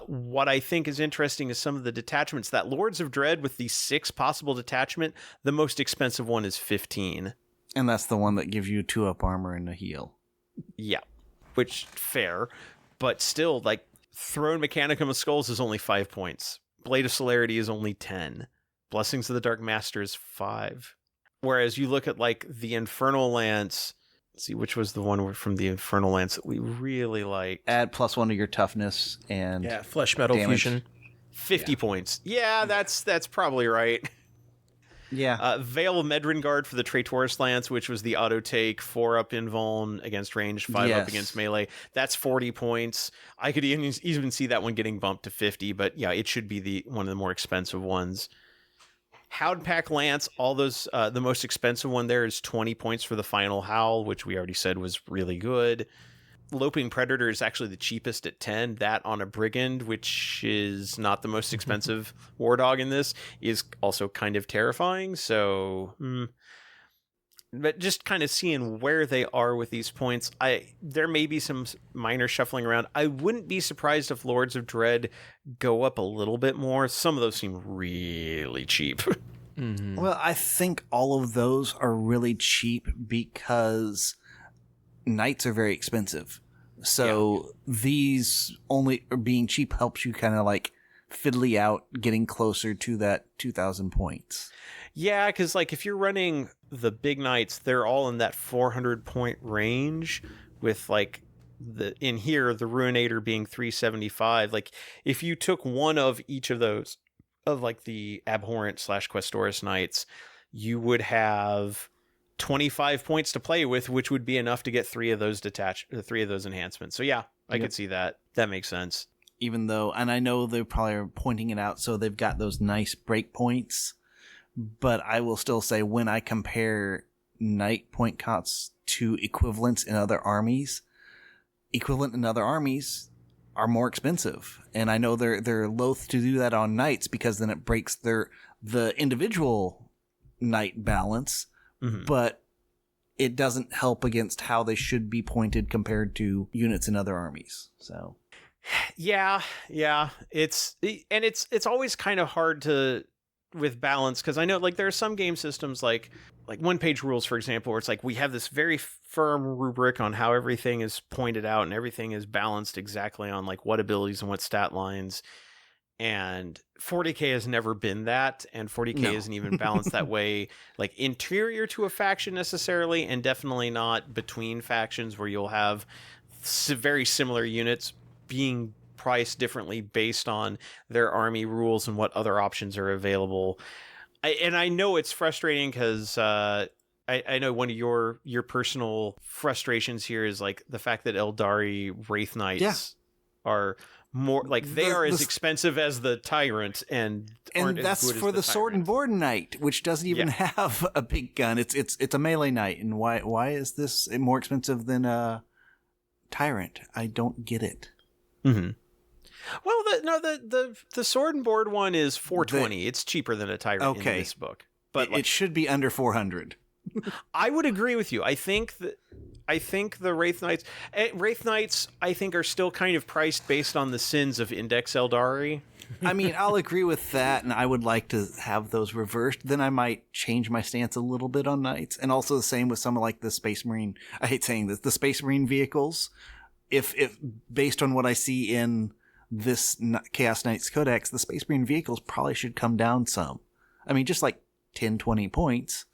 What I think is interesting is some of the detachments. That Lords of Dread with the 6 possible detachment, the most expensive one is 15. And that's the one that gives you 2-up armor and a heal. Yeah, which, fair. But still, like, Throne Mechanicum of Skulls is only 5 points. Blade of Celerity is only 10. Blessings of the Dark Master is 5. Whereas you look at, like, the Infernal Lance... Let's see, which was the one from the Infernal Lance that we really liked? Add +1 to your toughness and flesh metal damage. fusion. 50 points. Yeah, that's probably right. Yeah. Veil of Medringard for the Traitoris Lance, which was the auto take, 4-up invuln against range, 5-up against melee. That's 40 points. I could even see that one getting bumped to 50, but yeah, it should be one of the more expensive ones. Houndpack Lance, all those, the most expensive one there is 20 points for the Final Howl, which we already said was really good. Loping Predator is actually the cheapest at 10. That on a Brigand, which is not the most expensive War Dog in this, is also kind of terrifying. So, but just kind of seeing where they are with these points, there may be some minor shuffling around. I wouldn't be surprised if Lords of Dread go up a little bit more. Some of those seem really cheap. Well, I think all of those are really cheap because Knights are very expensive. So these only being cheap helps you kind of like fiddly out getting closer to that 2,000 points. Yeah, because like if you're running the big Knights, they're all in that 400 point range, with like in here the Ruinator being 375. Like if you took one of each of those, of like the Abhorrent / Questoris Knights, you would have 25 points to play with, which would be enough to get 3 of those enhancements. So yeah, I could see that. That makes sense. Even though, and I know they probably are pointing it out, so they've got those nice break points. But I will still say, when I compare Knight point costs to equivalents in other armies, equivalent in other armies are more expensive. And I know they're loath to do that on Knights because then it breaks the individual Knight balance, but it doesn't help against how they should be pointed compared to units in other armies. So yeah, it's always kind of hard to with balance, because I know like there are some game systems like one-page rules, for example, where it's like we have this very firm rubric on how everything is pointed out and everything is balanced exactly on like what abilities and what stat lines. And 40K has never been that, and 40K isn't even balanced that way, like interior to a faction necessarily, and definitely not between factions, where you'll have very similar units being priced differently based on their army rules and what other options are available. I know it's frustrating because I know one of your personal frustrations here is like the fact that Eldari Wraith Knights are more like they are as the- expensive as the Tyrant, and aren't as that's good as for the sword and Tyrant. board knight, which doesn't even have a big gun. It's a melee knight, and why is this more expensive than a Tyrant? I don't get it. Mm-hmm. Well, the sword and board one is $420. It's cheaper than a Tyrant in this book, but it should be under 400. I would agree with you. I think the Wraith Knights I think are still kind of priced based on the sins of Index Eldari. I mean, I'll agree with that, and I would like to have those reversed. Then I might change my stance a little bit on Knights, and also the same with some of like the Space Marine. I hate saying this, the Space Marine vehicles. If based on what I see in this Chaos Knights Codex, the Space Marine vehicles probably should come down some. I mean, just like 10, 20 points.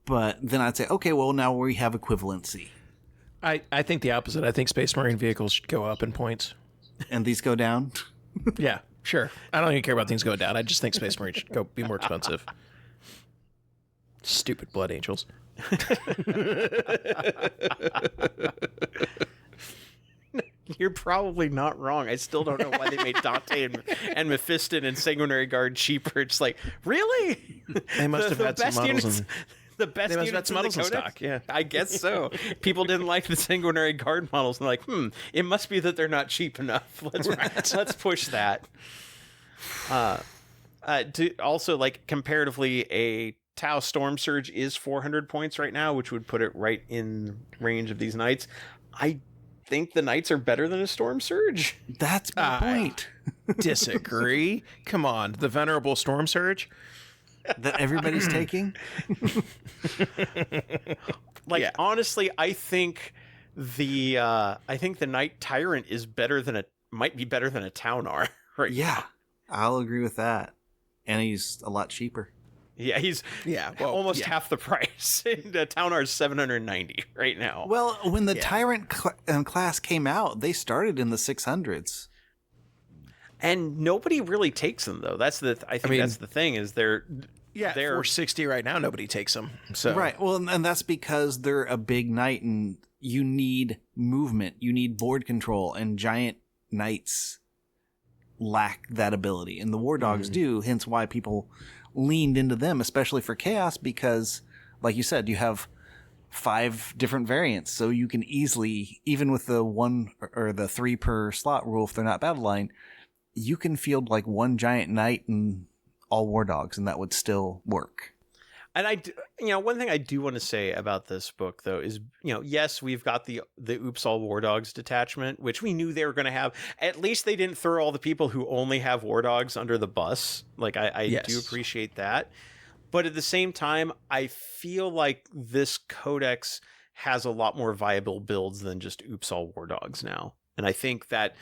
But then I'd say, okay, well, now we have equivalency. I think the opposite. I think Space Marine vehicles should go up in points. And these go down? Yeah, sure. I don't even care about things going down. I just think Space Marine should be more expensive. Stupid Blood Angels. You're probably not wrong. I still don't know why they made Dante and Mephiston and Sanguinary Guard cheaper. It's like, really? They must have had some models. The best They must have units had some in the models in Codex? stock, yeah. I guess so. People didn't like the Sanguinary Guard models. And they're like, it must be that they're not cheap enough. Let's push that. Also, like, comparatively, a Tau Storm Surge is 400 points right now, which would put it right in range of these Knights. I think the Knights are better than a Storm Surge. That's my point. Disagree. Come on, the Venerable Storm Surge. That everybody's taking? Honestly, I think the Knight Tyrant is might be better than a Taunar. Right? Yeah, I'll agree with that. And he's a lot cheaper. Yeah, he's almost half the price. And Taunar's 790 right now. Well, when the Tyrant class came out, they started in the 600s. And nobody really takes them, though. That's the thing is they're 460 right now. Nobody takes them. So Right. Well, and that's because they're a big knight, and you need movement, you need board control, and giant knights lack that ability, and the war dogs do. Hence, why people leaned into them, especially for chaos, because, like you said, you have 5 different variants, so you can easily, even with the 1 or the 3 per slot rule, if they're not battle line, you can field like 1 giant knight and all war dogs, and that would still work. And one thing I do want to say about this book, though, is, yes, we've got the Oops All War Dogs detachment, which we knew they were going to have. At least they didn't throw all the people who only have war dogs under the bus. Like, I do appreciate that. But at the same time, I feel like this codex has a lot more viable builds than just Oops All War Dogs now. And I think that,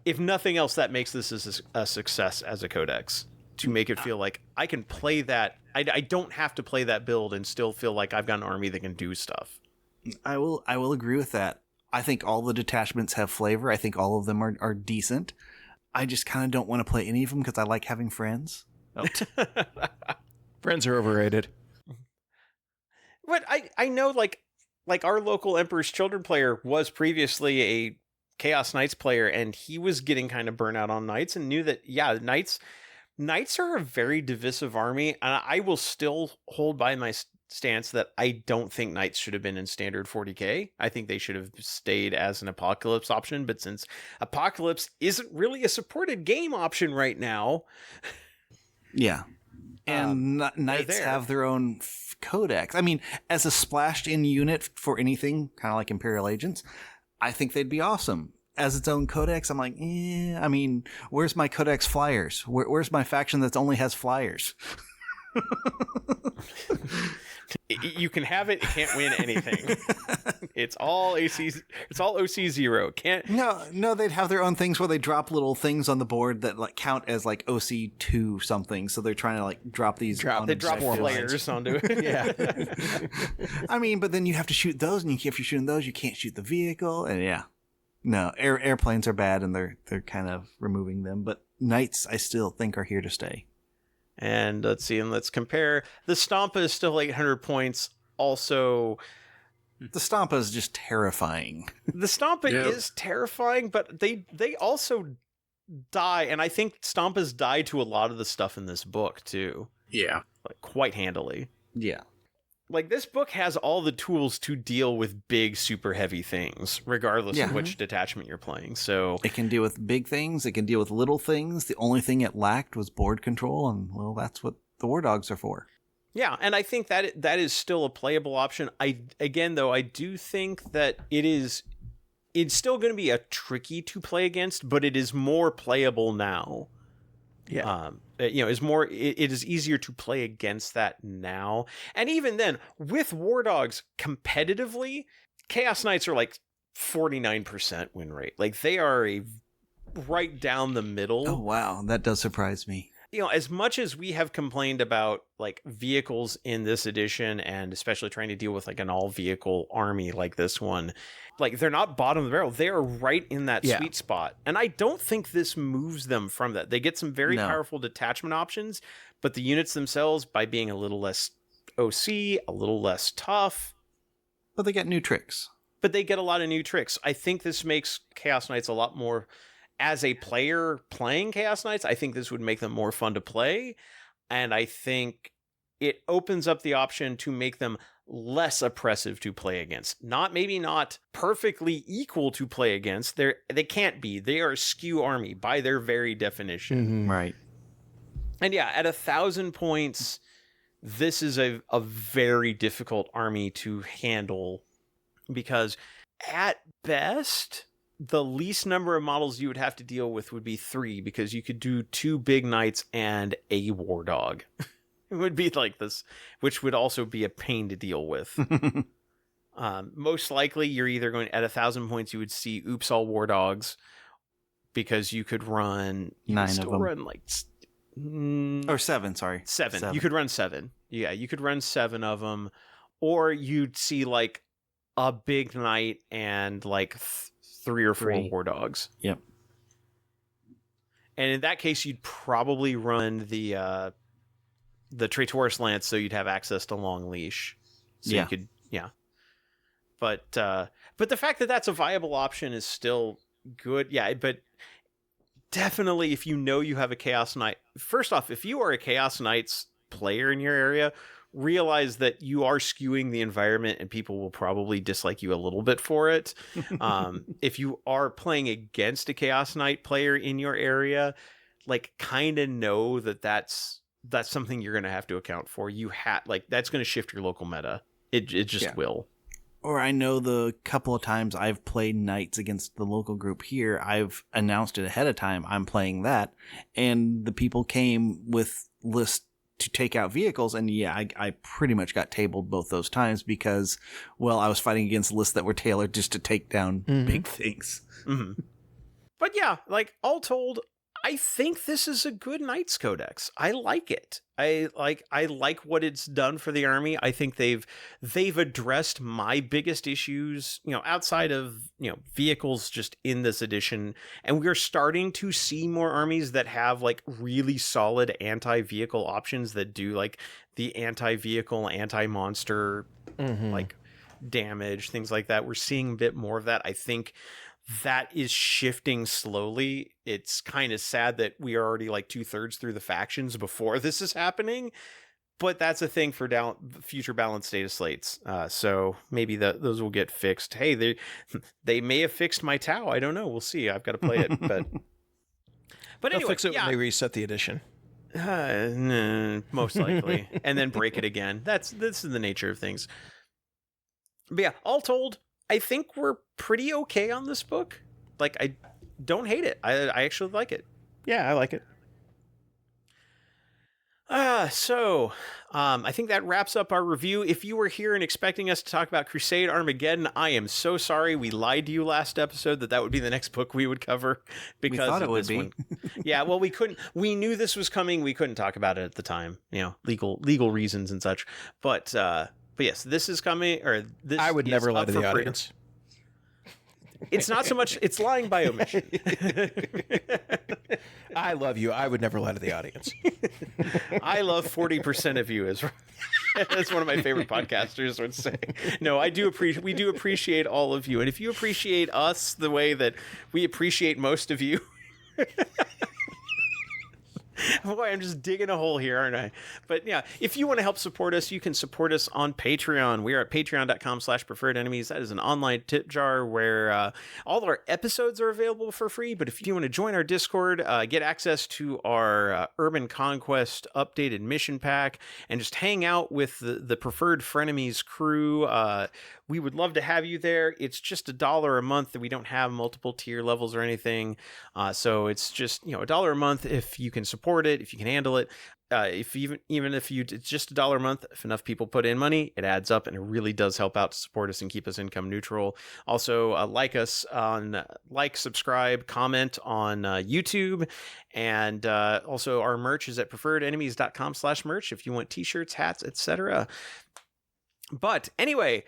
if nothing else, that makes this a success as a codex, to make it feel like I can play that. I don't have to play that build and still feel like I've got an army that can do stuff. I will agree with that. I think all the detachments have flavor. I think all of them are decent. I just kind of don't want to play any of them because I like having friends. Oh. Friends are overrated. But I know, like our local Emperor's Children player was previously a Chaos Knights player, and he was getting kind of burnt out on Knights, and knew that, Knights are a very divisive army, and I will still hold by my stance that I don't think Knights should have been in standard 40k. I think they should have stayed as an Apocalypse option, but since Apocalypse isn't really a supported game option right now... Yeah. And Knights have their own codex. I mean, as a splashed-in unit for anything, kind of like Imperial Agents, I think they'd be awesome. As its own codex, I'm like, I mean, where's my codex flyers? Where's my faction that only has flyers? You can have it can't win anything. It's all OC 0. Can't. No, they'd have their own things where they drop little things on the board that like count as like OC 2 something. So they're trying to like drop these. They drop flares onto it. Yeah. I mean, but then you have to shoot those, and if you're shooting those, you can't shoot the vehicle, and yeah. No, airplanes are bad, and they're kind of removing them. But Knights, I still think, are here to stay. And let's see, and let's compare. The Stompa is still 800 points. Also, The Stompa is just terrifying. The Stompa is terrifying, but they also die, and I think Stompas die to a lot of the stuff in this book too. Yeah. Like, quite handily. Yeah. Like, this book has all the tools to deal with big, super heavy things, regardless of which detachment you're playing. So it can deal with big things. It can deal with little things. The only thing it lacked was board control, and well, that's what the war dogs are for. yeah, and I think that is still a playable option. I do think that it's still going to be a tricky to play against, but it is more playable now. Yeah. It is easier to play against that now. And even then, with War Dogs competitively, Chaos Knights are like 49% win rate. Like, they are right down the middle. Oh, wow. That does surprise me. As much as we have complained about like vehicles in this edition, and especially trying to deal with like an all vehicle army like this one, like, they're not bottom of the barrel. They are right in that sweet spot. And I don't think this moves them from that. They get some very powerful detachment options, but the units themselves, by being a little less OC, a little less tough. But they get new tricks. But they get a lot of new tricks. I think this makes Chaos Knights a lot more... As a player playing Chaos Knights, I think this would make them more fun to play. And I think it opens up the option to make them less oppressive to play against. Maybe not perfectly equal to play against. They can't be. They are a skew army by their very definition. Mm-hmm. Right. And yeah, at 1,000 points, this is a very difficult army to handle, because at best, the least number of models you would have to deal with would be 3, because you could do 2 big knights and a war dog. It would be like this, which would also be a pain to deal with. Most likely, you're either going at 1,000 points, you would see oops all war dogs, because you could run 9 of them. run like or 7. Sorry, 7. You could run 7. Yeah, you could run 7 of them, or you'd see like a big knight and like 3 or 4 war dogs. Yep. And in that case, you'd probably run the Traitorous Lance, so you'd have access to Long Leash. So you could, But the fact that that's a viable option is still good. Yeah, but definitely if you have a Chaos Knight... First off, if you are a Chaos Knights player in your area, realize that you are skewing the environment and people will probably dislike you a little bit for it. If you are playing against a Chaos Knight player in your area, like, kind of know that that's something you're going to have to account for. That's going to shift your local meta. It just will. Or I know the couple of times I've played Knights against the local group here, I've announced it ahead of time, I'm playing that, and the people came with lists to take out vehicles, and I pretty much got tabled both those times because, well, I was fighting against lists that were tailored just to take down big things. Mm-hmm. But yeah, like, all told, I think this is a good Knights Codex. I like it. I like what it's done for the army. I think they've addressed my biggest issues, outside of, vehicles just in this edition. And we're starting to see more armies that have like really solid anti-vehicle options that do like the anti-vehicle, anti-monster, like damage, things like that. We're seeing a bit more of that. I think that is shifting slowly. It's kind of sad that we are already like 2/3 through the factions before this is happening, but that's a thing for future balanced data slates. So maybe those will get fixed. Hey, they may have fixed my Tau. I don't know. We'll see. I've got to play it, but They'll anyway, fix it when they reset the edition. Most likely, and then break it again. This is the nature of things. But yeah, all told, I think we're pretty okay on this book. Like, I don't hate it. I actually like it. Yeah, I like it. So I think that wraps up our review. If you were here and expecting us to talk about Crusade Armageddon, I am so sorry. We lied to you last episode that would be the next book we would cover, because we thought it would be. Yeah, well, we couldn't. We knew this was coming. We couldn't talk about it at the time. Legal reasons and such. But yes, this is coming. Or this I would never lie to the audience. It's not so much. It's lying by omission. I love you. I would never lie to the audience. I love 40% of you, Israel. That's one of my favorite podcasters would say. No, we do appreciate all of you. And if you appreciate us the way that we appreciate most of you, boy, I'm just digging a hole here, aren't I? But yeah, if you want to help support us, you can support us on Patreon. We are at patreon.com/preferred enemies. That is an online tip jar where all our episodes are available for free. But if you want to join our Discord, get access to our Urban Conquest updated mission pack, and just hang out with the Preferred Frenemies crew, we would love to have you there. It's just $1 a month. That we don't have multiple tier levels or anything. So it's just, $1 a month if you can support it, if you can handle it. If it's just $1 a month, if enough people put in money, it adds up and it really does help out to support us and keep us income neutral. Also, subscribe, comment on YouTube, and also our merch is at preferredenemies.com/merch if you want t-shirts, hats, etc. But anyway,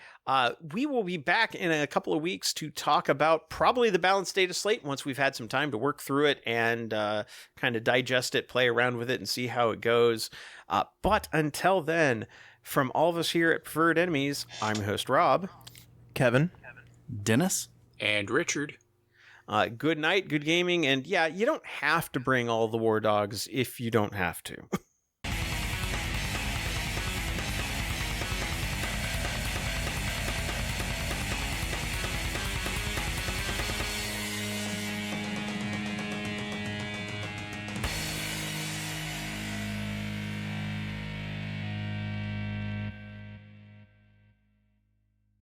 we will be back in a couple of weeks to talk about probably the balanced data slate once we've had some time to work through it and kind of digest it, play around with it, and see how it goes. But until then, from all of us here at Preferred Enemies, I'm your host, Rob. Kevin. Dennis. And Richard. Good night, good gaming, and yeah, you don't have to bring all the war dogs if you don't have to.